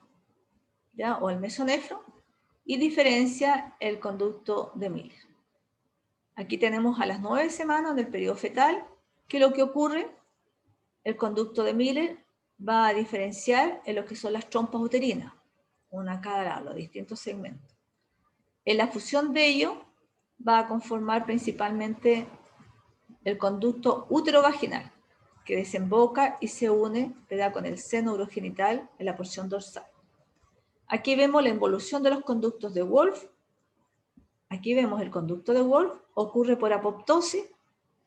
¿ya?, o el mesonefro, y diferencia el conducto de Miller. Aquí tenemos a las 9 semanas del periodo fetal, que lo que ocurre, el conducto de Miller va a diferenciar en lo que son las trompas uterinas, una a cada lado, los distintos segmentos. En la fusión de ellos va a conformar principalmente el conducto útero-vaginal, que desemboca y se une, ¿verdad?, con el seno urogenital en la porción dorsal. Aquí vemos la involución de los conductos de Wolff. Aquí vemos el conducto de Wolff, ocurre por apoptosis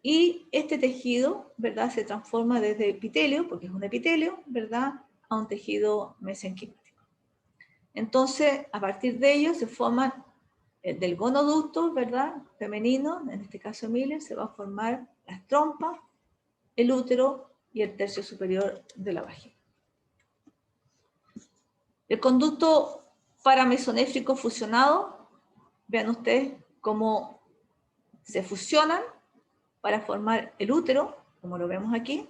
y este tejido, ¿verdad?, se transforma desde epitelio, porque es un epitelio, ¿verdad?, a un tejido mesenquimérico. Entonces, a partir de ello se forman del gonoducto, ¿verdad? Femenino, en este caso Miller, se va a formar las trompas, el útero y el tercio superior de la vagina. El conducto paramesonéfrico fusionado, vean ustedes cómo se fusionan para formar el útero, como lo vemos aquí.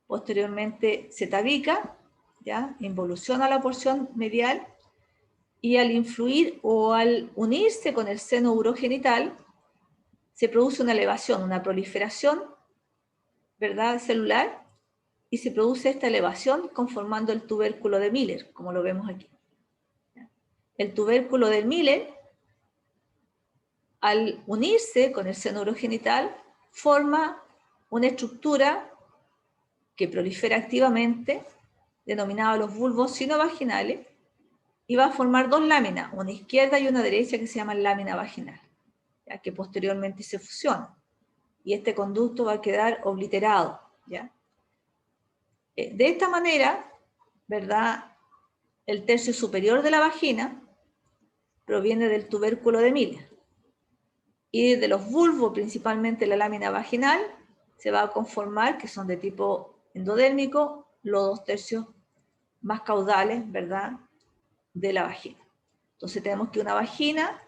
Posteriormente se tabica, ¿ya? Involuciona la porción medial y al influir o al unirse con el seno urogenital, se produce una elevación, una proliferación, ¿verdad? Celular, y se produce esta elevación conformando el tubérculo de Miller, como lo vemos aquí. El tubérculo de Miller, al unirse con el seno urogenital, forma una estructura que prolifera activamente, denominada los bulbos sinovaginales, y va a formar dos láminas, una izquierda y una derecha, que se llaman lámina vaginal, ya que posteriormente se fusionan. Y este conducto va a quedar obliterado, ¿ya? De esta manera, ¿verdad? El tercio superior de la vagina proviene del tubérculo de Miller. Y de los bulbos, principalmente la lámina vaginal, se va a conformar, que son de tipo endodérmico, los dos tercios más caudales, ¿verdad?, de la vagina. Entonces tenemos que una vagina,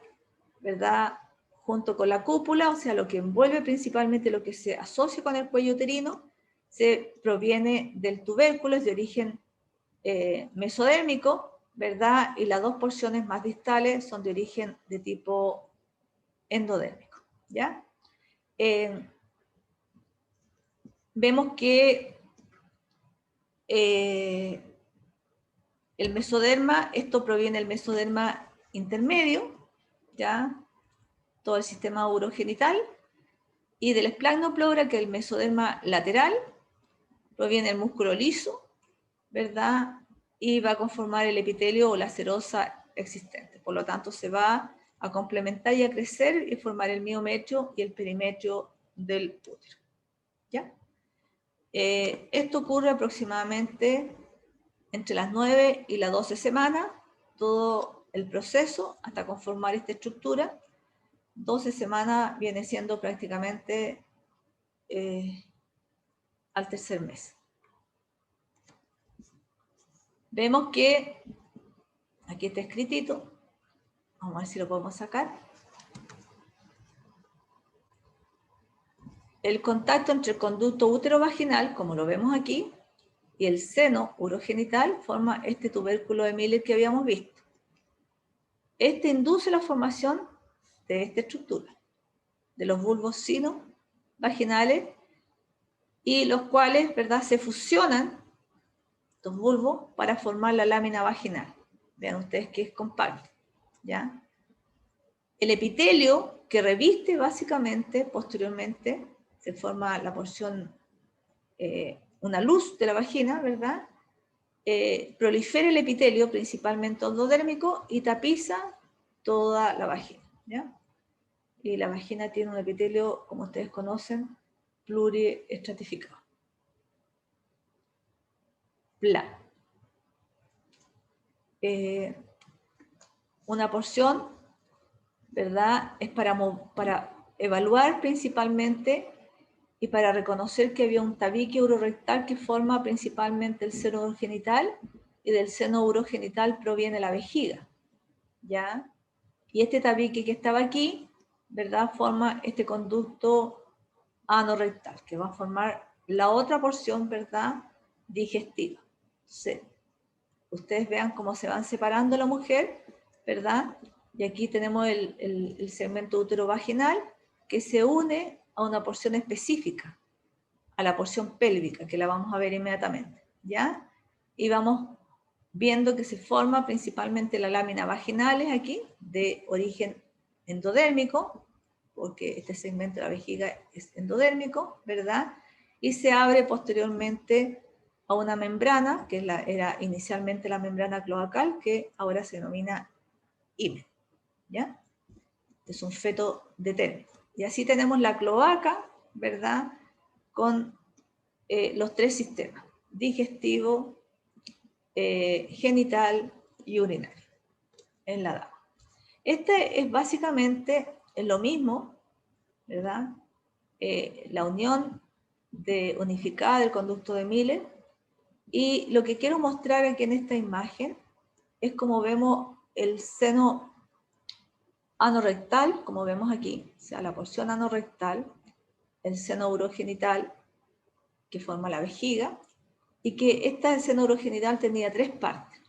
¿verdad?, junto con la cúpula, o sea, lo que envuelve principalmente, lo que se asocia con el cuello uterino, se proviene del tubérculo, es de origen mesodérmico, ¿verdad? Y las dos porciones más distales son de origen de tipo endodérmico, ¿ya? Vemos que el mesoderma, esto proviene del mesoderma intermedio, ¿ya? Todo el sistema urogenital, y del esplagnopleura, que es el mesoderma lateral, proviene el músculo liso, ¿verdad? Y va a conformar el epitelio o la serosa existente. Por lo tanto, se va a complementar y a crecer y formar el miometrio y el perimetrio del útero, ¿ya? Esto ocurre aproximadamente entre las 9 y las 12 semanas, todo el proceso hasta conformar esta estructura. 12 semanas viene siendo prácticamente al tercer mes. Vemos que aquí está escritito, vamos a ver si lo podemos sacar. El contacto entre el conducto útero-vaginal, como lo vemos aquí, y el seno urogenital forma este tubérculo de Miller que habíamos visto. Este induce la formación de esta estructura, de los bulbos sino-vaginales, y los cuales, ¿verdad?, se fusionan, estos bulbos, para formar la lámina vaginal. Vean ustedes que es compacto, ¿ya? El epitelio que reviste básicamente, posteriormente, se forma la porción, una luz de la vagina, ¿verdad? Prolifera el epitelio, principalmente endodérmico, y tapiza toda la vagina, ¿ya? Y la vagina tiene un epitelio, como ustedes conocen, pluriestratificado. Plano. Una porción, ¿verdad?, es para evaluar principalmente y para reconocer que había un tabique urorectal que forma principalmente el seno urogenital, y del seno urogenital proviene la vejiga, ¿ya? Y este tabique que estaba aquí, ¿verdad?, forma este conducto anorrectal, que va a formar la otra porción, ¿verdad?, digestiva. Entonces, ustedes vean cómo se van separando la mujer, ¿verdad? Y aquí tenemos el segmento útero-vaginal que se une a una porción específica, a la porción pélvica, que la vamos a ver inmediatamente, ¿ya? Y vamos viendo que se forma principalmente la lámina vaginales aquí, de origen endodérmico, porque este segmento de la vejiga es endodérmico, ¿verdad? Y se abre posteriormente a una membrana, que era inicialmente la membrana cloacal, que ahora se denomina himen, ¿ya? Es un feto de término. Y así tenemos la cloaca, ¿verdad?, con los tres sistemas: digestivo, genital y urinario en la dama. Este es básicamente lo mismo, ¿verdad? La unión unificada del conducto de Miller. Y lo que quiero mostrar aquí en esta imagen es como vemos el seno anorrectal, como vemos aquí, o sea, la porción anorrectal, el seno urogenital que forma la vejiga, y que esta seno urogenital tenía tres partes,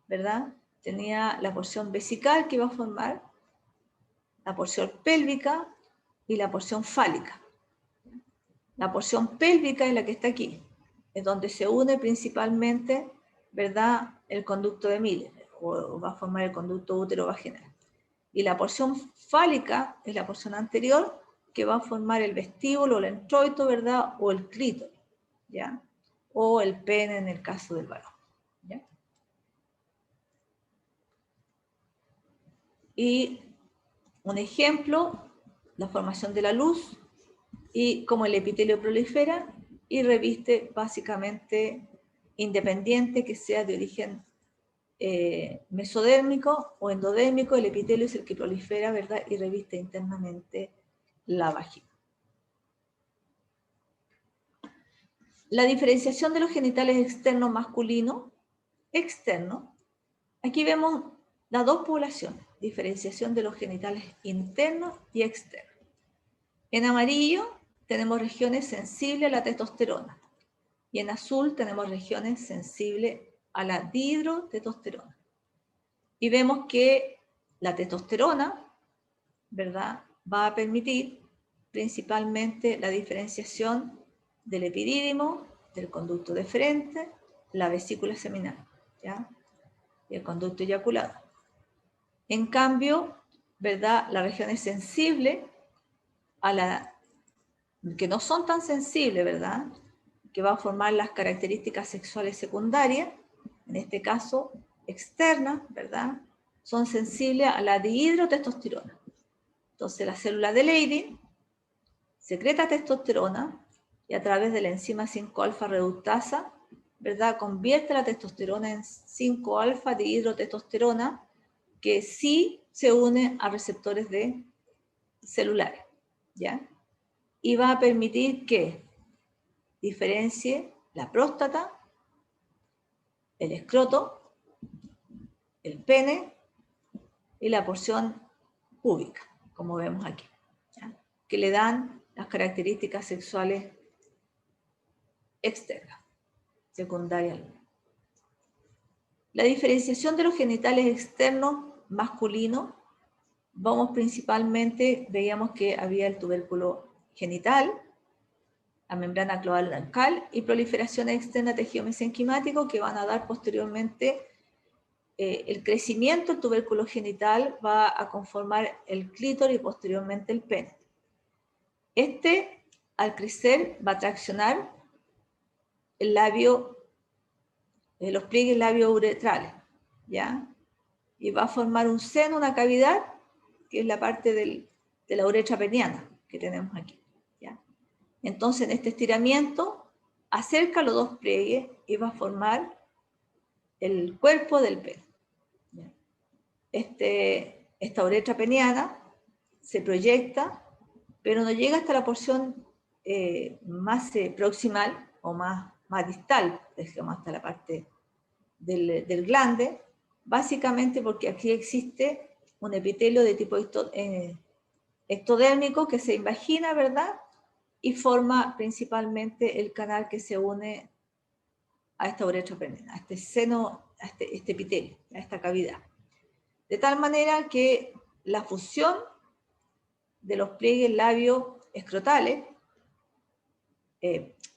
¿verdad? Tenía la porción vesical que iba a formar, la porción pélvica y la porción fálica. La porción pélvica es la que está aquí, es donde se une principalmente, ¿verdad?, el conducto de Miller, o va a formar el conducto útero-vaginal. Y la porción fálica es la porción anterior, que va a formar el vestíbulo, el introito, ¿verdad?, o el clítoris, ¿ya? O el pene en el caso del varón, ¿ya? Y un ejemplo, la formación de la luz y cómo el epitelio prolifera y reviste básicamente independiente que sea de origen mesodérmico o endodérmico. El epitelio es el que prolifera, ¿verdad? Y reviste internamente la vagina. La diferenciación de los genitales externos masculino, externo. Aquí vemos las dos poblaciones, diferenciación de los genitales internos y externos. En amarillo tenemos regiones sensibles a la testosterona y en azul tenemos regiones sensibles a la dihidrotestosterona. Y vemos que la testosterona, ¿verdad?, va a permitir principalmente la diferenciación del epidídimo, del conducto deferente, la vesícula seminal, ¿ya?, y el conducto eyaculado. En cambio, ¿verdad?, las regiones sensibles a la que no son tan sensibles, ¿verdad?, que va a formar las características sexuales secundarias, en este caso externas, ¿verdad?, son sensibles a la dihidrotestosterona. Entonces la célula de Leydig secreta testosterona y a través de la enzima 5-alfa reductasa, ¿verdad?, convierte la testosterona en 5-alfa dihidrotestosterona, que sí se une a receptores celulares, ¿ya? Y va a permitir que diferencie la próstata, el escroto, el pene y la porción púbica, como vemos aquí, ¿ya?, que le dan las características sexuales externas, secundarias. La diferenciación de los genitales externos masculinos, vamos principalmente, veíamos que había el tubérculo genital, la membrana cloacal y proliferación externa de tejido mesenquimático que van a dar posteriormente el crecimiento del tubérculo genital, va a conformar el clítoris y posteriormente el pene. Este, al crecer, va a traccionar el labio, los pliegues labiouretrales, ¿ya? Y va a formar un seno, una cavidad, que es la parte de la uretra peniana que tenemos aquí, ¿ya? Entonces, en este estiramiento, acerca los dos pliegues y va a formar el cuerpo del pene, ¿ya? Esta uretra peniana se proyecta, pero no llega hasta la porción más proximal o más distal, digamos, hasta la parte del glande, básicamente porque aquí existe un epitelio de tipo ectodérmico que se invagina, ¿verdad?, y forma principalmente el canal que se une a esta uretra peniana, a este seno, a este epitelio, a esta cavidad. De tal manera que la fusión de los pliegues labio-escrotales,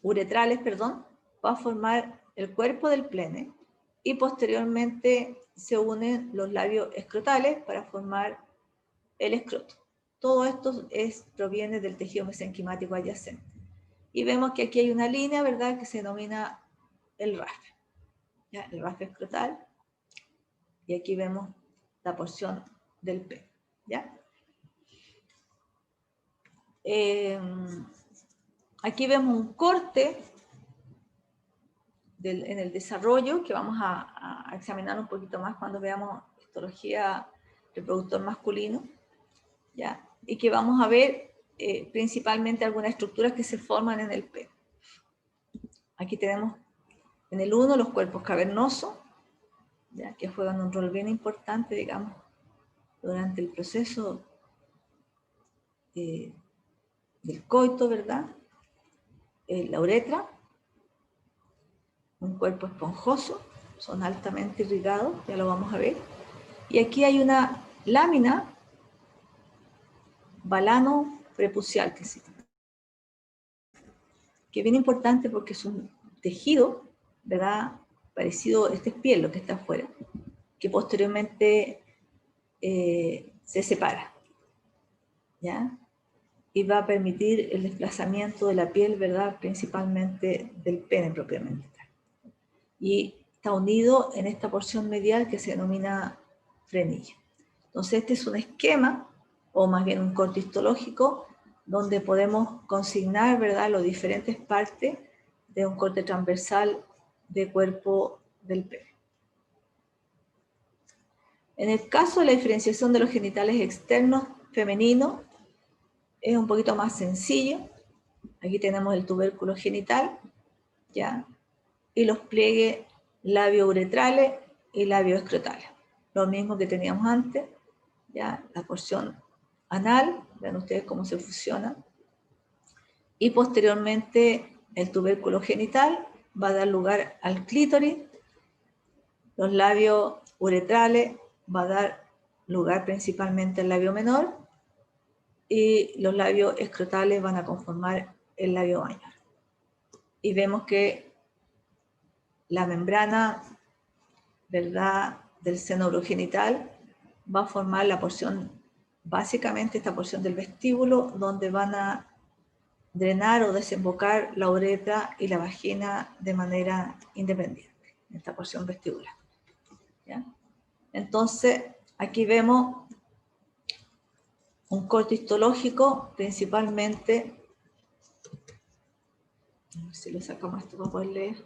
uretrales, perdón, va a formar el cuerpo del pene y posteriormente se unen los labios escrotales para formar el escroto. Todo esto proviene del tejido mesenquimático adyacente. Y vemos que aquí hay una línea, ¿verdad?, que se denomina el raspe, ¿ya?, el raspe escrotal. Y aquí vemos la porción del pene, ¿ya? Aquí vemos un corte en el desarrollo, que vamos a examinar un poquito más cuando veamos histología reproductor masculino, ¿ya? Y que vamos a ver principalmente algunas estructuras que se forman en el pene. Aquí tenemos en el 1 los cuerpos cavernosos, ¿ya? Que juegan un rol bien importante, digamos, durante el proceso del coito, ¿verdad? La uretra, un cuerpo esponjoso, son altamente irrigados, ya lo vamos a ver. Y aquí hay una lámina balano prepucial, que es bien importante porque es un tejido, ¿verdad? Parecido, este es piel, lo que está afuera, que posteriormente se separa, ¿ya? Y va a permitir el desplazamiento de la piel, ¿verdad? Principalmente del pene propiamente tal. Y está unido en esta porción medial que se denomina frenillo. Entonces este es un esquema, o más bien un corte histológico, donde podemos consignar, ¿verdad?, las diferentes partes de un corte transversal de cuerpo del pene. En el caso de la diferenciación de los genitales externos femeninos, es un poquito más sencillo. Aquí tenemos el tubérculo genital, ¿ya? Y los pliegues labio-uretrales y labio-escrotales. Lo mismo que teníamos antes, ¿ya? La porción anal, vean ustedes cómo se fusiona. Y posteriormente el tubérculo genital va a dar lugar al clítoris. Los labios uretrales va a dar lugar principalmente al labio menor. Y los labios escrotales van a conformar el labio mayor. Y vemos que la membrana, ¿verdad?, del seno urogenital va a formar la porción, básicamente esta porción del vestíbulo, donde van a drenar o desembocar la uretra y la vagina de manera independiente, en esta porción vestibular, ¿ya? Entonces, aquí vemos un corte histológico, principalmente, a ver si lo sacamos esto para poder leer.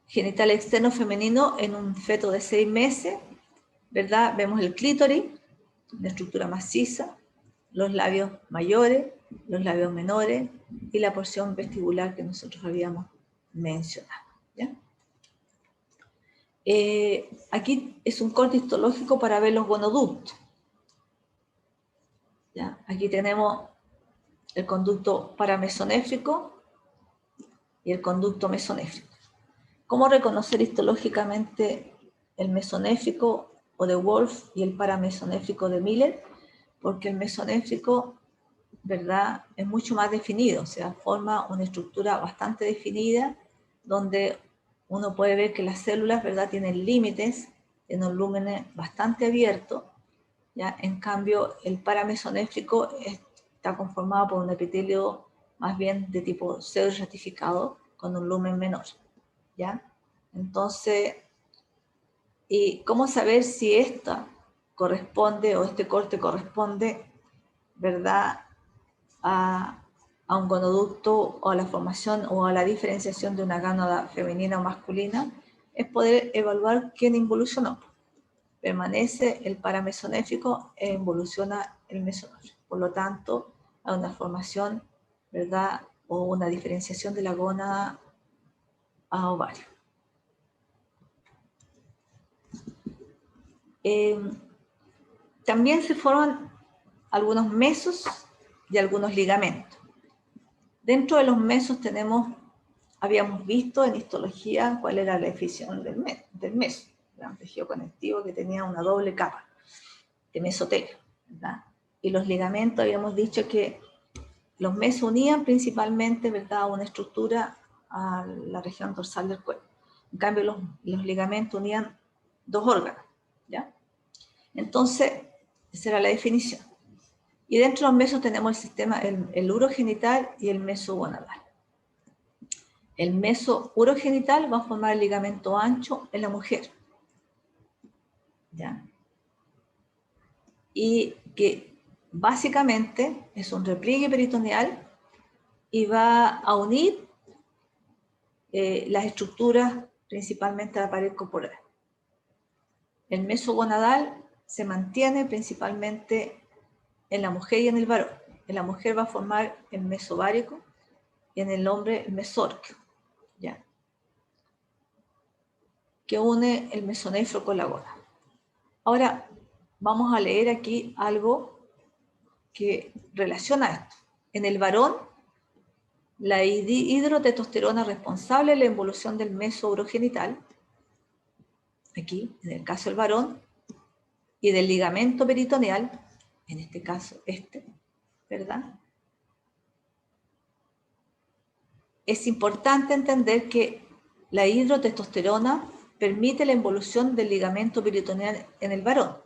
Genital externo femenino en un feto de 6 meses, ¿verdad? Vemos el clítoris, una estructura maciza, los labios mayores, los labios menores y la porción vestibular que nosotros habíamos mencionado, ¿ya? Aquí es un corte histológico para ver los gonoductos, ¿ya? Aquí tenemos el conducto paramesonéfrico y el conducto mesonéfrico. ¿Cómo reconocer histológicamente el mesonéfrico o de Wolf y el paramesonéfrico de Miller? Porque el mesonéfrico, ¿verdad?, es mucho más definido, o sea, forma una estructura bastante definida, donde uno puede ver que las células, ¿verdad?, tienen límites, tienen un lumen bastante abierto, ¿ya? En cambio, el paramesonéfrico está conformado por un epitelio más bien de tipo pseudo-estratificado, con un lumen menor, ¿ya? Entonces, ¿y cómo saber si esta corresponde o este corte corresponde, ¿verdad?, a un gonoducto o a la formación o a la diferenciación de una gánada femenina o masculina? Es poder evaluar quién involucionó. Permanece el paramesonéfrico e involuciona el mesonéfrico. Por lo tanto, hay una formación, ¿verdad?, o una diferenciación de la gónada a ovario. También se forman algunos mesos y algunos ligamentos. Dentro de los mesos habíamos visto en histología cuál era la definición del meso. Era un tejido conectivo que tenía una doble capa de mesotelio, ¿verdad? Y los ligamentos habíamos dicho que los mesos unían principalmente, ¿verdad?, una estructura a la región dorsal del cuerpo. En cambio, los ligamentos unían dos órganos, ¿ya? Entonces, esa era la definición. Y dentro de los mesos tenemos el sistema, el urogenital y el mesogonadal. El meso urogenital va a formar el ligamento ancho en la mujer, ¿ya? Y que básicamente es un repliegue peritoneal y va a unir las estructuras principalmente de la pared corporal. El mesogonadal se mantiene principalmente en la mujer y en el varón. En la mujer va a formar el mesovárico y en el hombre el mesórquio, ¿ya? Que une el mesonefro con la goda. Ahora vamos a leer aquí algo que relaciona esto. En el varón, la hidrotestosterona responsable de la involución del meso urogenital, aquí en el caso del varón, y del ligamento peritoneal, en este caso ¿verdad? Es importante entender que la hidrotestosterona permite la involución del ligamento peritoneal en el varón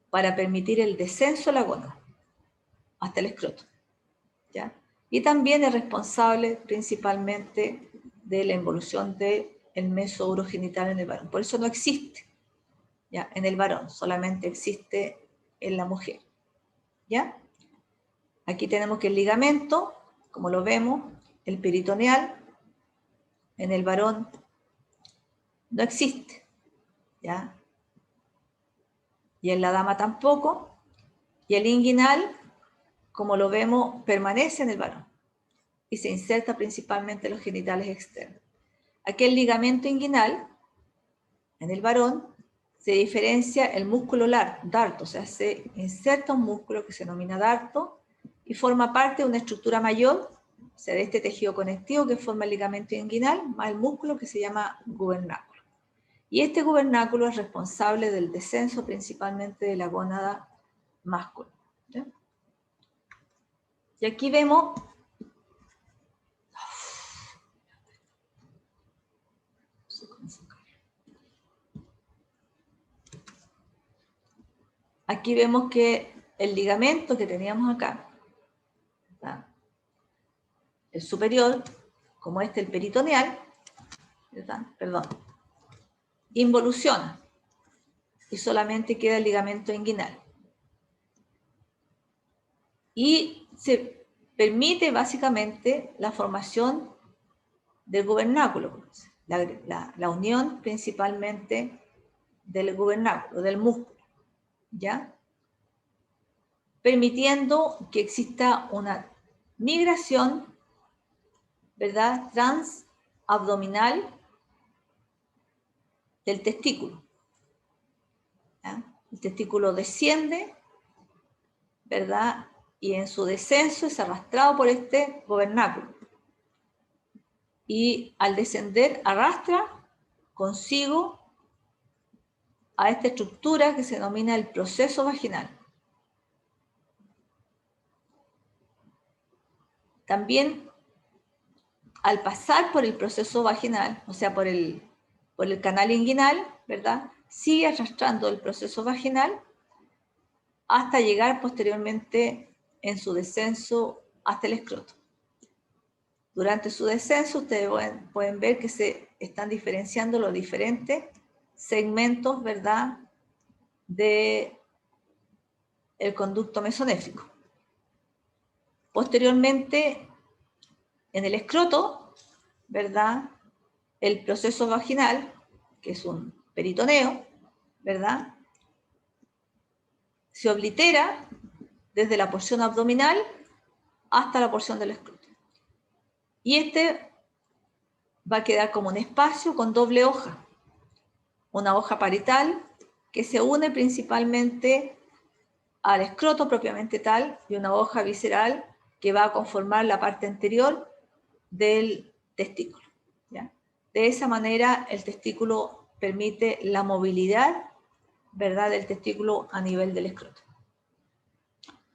para permitir el descenso de la gónada hasta el escroto, ¿ya? Y también es responsable principalmente de la involución del meso urogenital en el varón. Por eso no existe, ¿ya? En el varón, solamente existe en la mujer, ¿ya? Aquí tenemos que el ligamento, como lo vemos, el peritoneal, en el varón no existe, ¿ya? Y en la dama tampoco, y el inguinal, como lo vemos, permanece en el varón y se inserta principalmente en los genitales externos. Aquí el ligamento inguinal, en el varón, se diferencia el músculo darto, o sea, se inserta un músculo que se denomina darto y forma parte de una estructura mayor, o sea, de este tejido conectivo que forma el ligamento inguinal, más el músculo que se llama gubernáculo. Y este gubernáculo es responsable del descenso principalmente de la gónada masculina, ¿ya? Y aquí vemos que el ligamento que teníamos acá, ¿verdad? El superior, como el peritoneal, ¿verdad? Perdón, involuciona y solamente queda el ligamento inguinal. Y se permite básicamente la formación del gubernáculo, la unión principalmente del gubernáculo, del músculo, ¿ya? Permitiendo que exista una migración, ¿verdad?, transabdominal del testículo, ¿ya? El testículo desciende, ¿verdad?, y en su descenso es arrastrado por este gubernáculo. Y al descender arrastra consigo a esta estructura que se denomina el proceso vaginal. También al pasar por el proceso vaginal, o sea, por el canal inguinal, ¿verdad?, sigue arrastrando el proceso vaginal hasta llegar posteriormente en su descenso hasta el escroto. Durante su descenso ustedes pueden ver que se están diferenciando los diferentes segmentos, ¿verdad?, del conducto mesonéfrico. Posteriormente, en el escroto, ¿verdad?, el proceso vaginal, que es un peritoneo, ¿verdad?, se oblitera desde la porción abdominal hasta la porción del escroto. Y este va a quedar como un espacio con doble hoja, una hoja parietal que se une principalmente al escroto propiamente tal y una hoja visceral que va a conformar la parte anterior del testículo, ¿ya? De esa manera el testículo permite la movilidad, ¿verdad?, del testículo a nivel del escroto.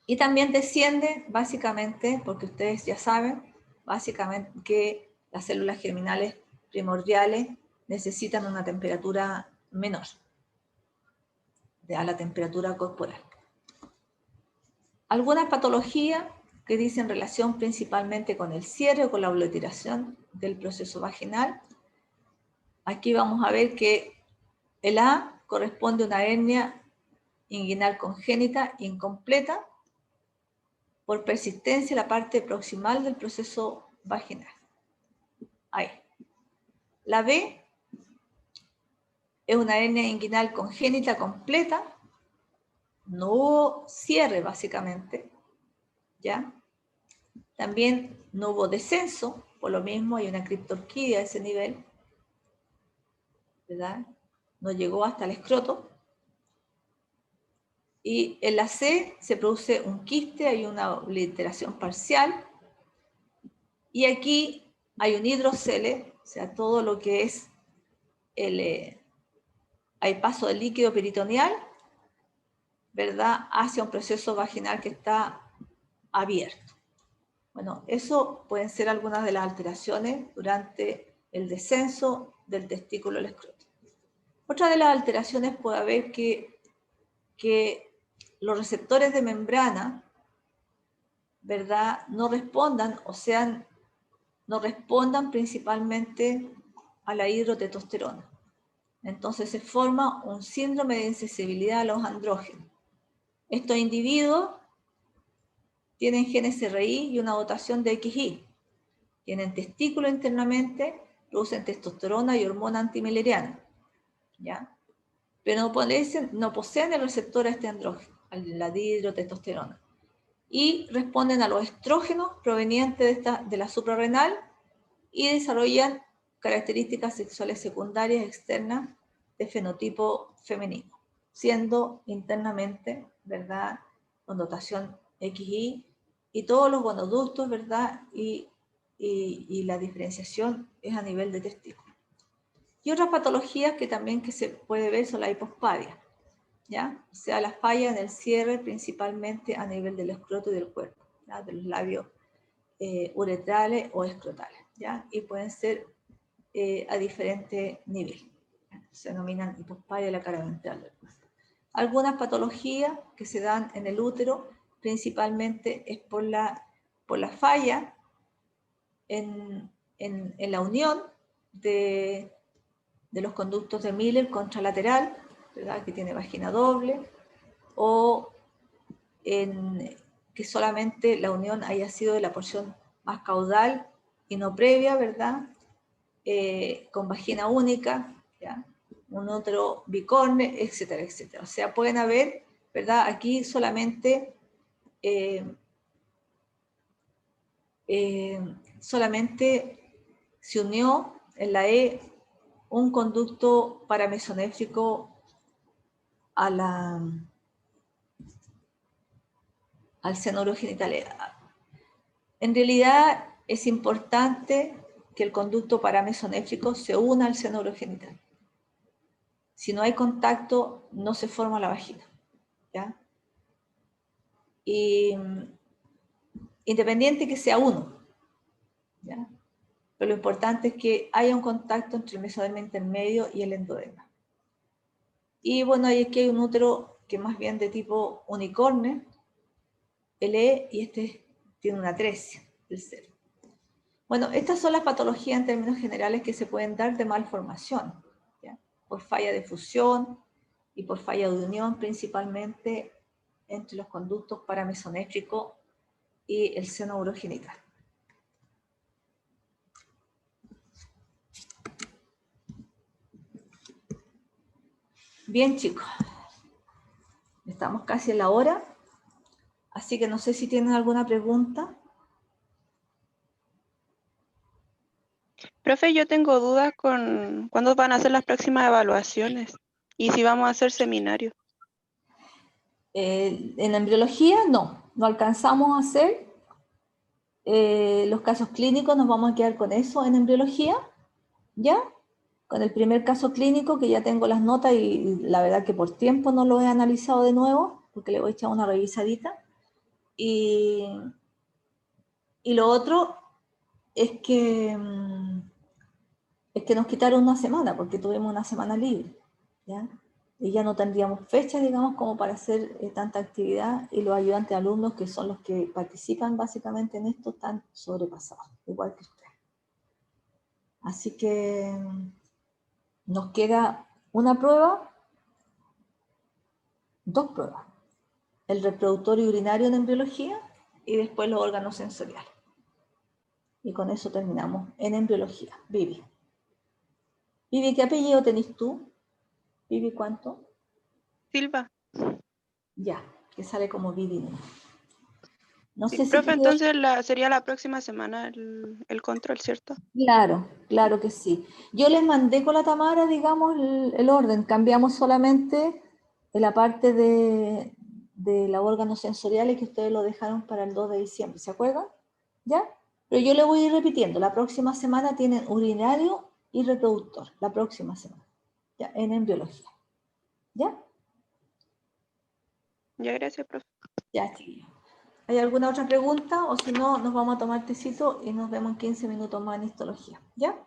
Y también desciende básicamente, porque ustedes ya saben, básicamente que las células germinales primordiales necesitan una temperatura menor a la temperatura corporal. Algunas patologías que dicen relación principalmente con el cierre o con la obliteración del proceso vaginal. Aquí vamos a ver que el A corresponde a una hernia inguinal congénita incompleta, por persistencia en la parte proximal del proceso vaginal. Ahí. La B es una hernia inguinal congénita completa, no hubo cierre básicamente, ¿ya? También no hubo descenso, por lo mismo hay una criptorquidia a ese nivel, ¿verdad? No llegó hasta el escroto. Y en la C se produce un quiste, hay una obliteración parcial. Y aquí hay un hidrocele, o sea, todo lo que es hay paso del líquido peritoneal, ¿verdad?, hacia un proceso vaginal que está abierto. Bueno, eso pueden ser algunas de las alteraciones durante el descenso del testículo al escroto. Otra de las alteraciones puede haber que los receptores de membrana, ¿verdad?, no respondan, no respondan principalmente a la hidrotestosterona. Entonces se forma un síndrome de insensibilidad a los andrógenos. Estos individuos tienen genes RI y una dotación de XY. Tienen testículo internamente, producen testosterona y hormona antimileriana, ¿ya? Pero no poseen el receptor a este andrógeno, a la dihidrotestosterona. Y responden a los estrógenos provenientes de la suprarrenal y desarrollan características sexuales secundarias externas de fenotipo femenino, siendo internamente, ¿verdad?, con dotación XY y todos los gonoductos, ¿verdad?, y la diferenciación es a nivel de testículo. Y otras patologías que también que se puede ver son la hipospadia, ¿ya? O sea, la falla en el cierre principalmente a nivel del escroto y del cuerpo, ¿ya?, de los labios uretrales o escrotales, ¿ya? Y pueden ser a diferente nivel. Se denominan hipospadia de la cara ventral. Algunas patologías que se dan en el útero principalmente es por la falla en la unión de los conductos de Miller contralateral, ¿verdad?, que tiene vagina doble, o en que solamente la unión haya sido de la porción más caudal y no previa, ¿verdad?, con vagina única, ¿ya?, un útero bicorne, etcétera, etcétera. O sea, pueden haber, ¿verdad?, aquí solamente se unió en la E un conducto paramesonéfrico al seno urogenital. En realidad es importante que el conducto paramesonéfrico se una al seno urogenital. Si no hay contacto, no se forma la vagina, ¿ya? Y independiente que sea uno, ¿ya? Pero lo importante es que haya un contacto entre el mesodermo intermedio y el endodermo. Y bueno, aquí hay un útero que es más bien de tipo unicornio, LE, y este tiene una atresia del cero. Bueno, estas son las patologías en términos generales que se pueden dar de malformación, ¿ya?, por falla de fusión y por falla de unión principalmente entre los conductos paramesonéfricos y el seno urogenital. Bien, chicos, estamos casi en la hora, así que no sé si tienen alguna pregunta. Profe, yo tengo dudas con cuándo van a ser las próximas evaluaciones y si vamos a hacer seminarios. En embriología no alcanzamos a hacer. Los casos clínicos nos vamos a quedar con eso en embriología, ¿ya? Con el primer caso clínico que ya tengo las notas y la verdad que por tiempo no lo he analizado de nuevo porque le voy a echar una revisadita. Y lo otro es que nos quitaron una semana porque tuvimos una semana libre, ¿ya? Y ya no tendríamos fechas, digamos, como para hacer tanta actividad, y los ayudantes alumnos, que son los que participan básicamente en esto, están sobrepasados, igual que ustedes. Así que nos queda una prueba, dos pruebas. El reproductor y urinario en embriología y después los órganos sensoriales. Y con eso terminamos en embriología. Vivi. Vivi, ¿qué apellido tenés tú? Vivi, ¿cuánto? Silva. Ya, que sale como Vivi. No Sí, sé si profe, te quedó... entonces sería la próxima semana el control, ¿cierto? Claro, claro que sí. Yo les mandé con la Tamara, digamos, el orden. Cambiamos solamente en la parte de los órganos sensoriales que ustedes lo dejaron para el 2 de diciembre. ¿Se acuerdan? ¿Ya? Pero yo le voy a ir repitiendo. La próxima semana tienen urinario y reproductor. La próxima semana. Ya, en embriología. ¿Ya? Ya, gracias, profe. Ya, chiquillos. ¿Hay alguna otra pregunta? O si no, nos vamos a tomar tecito y nos vemos en 15 minutos más en histología. ¿Ya?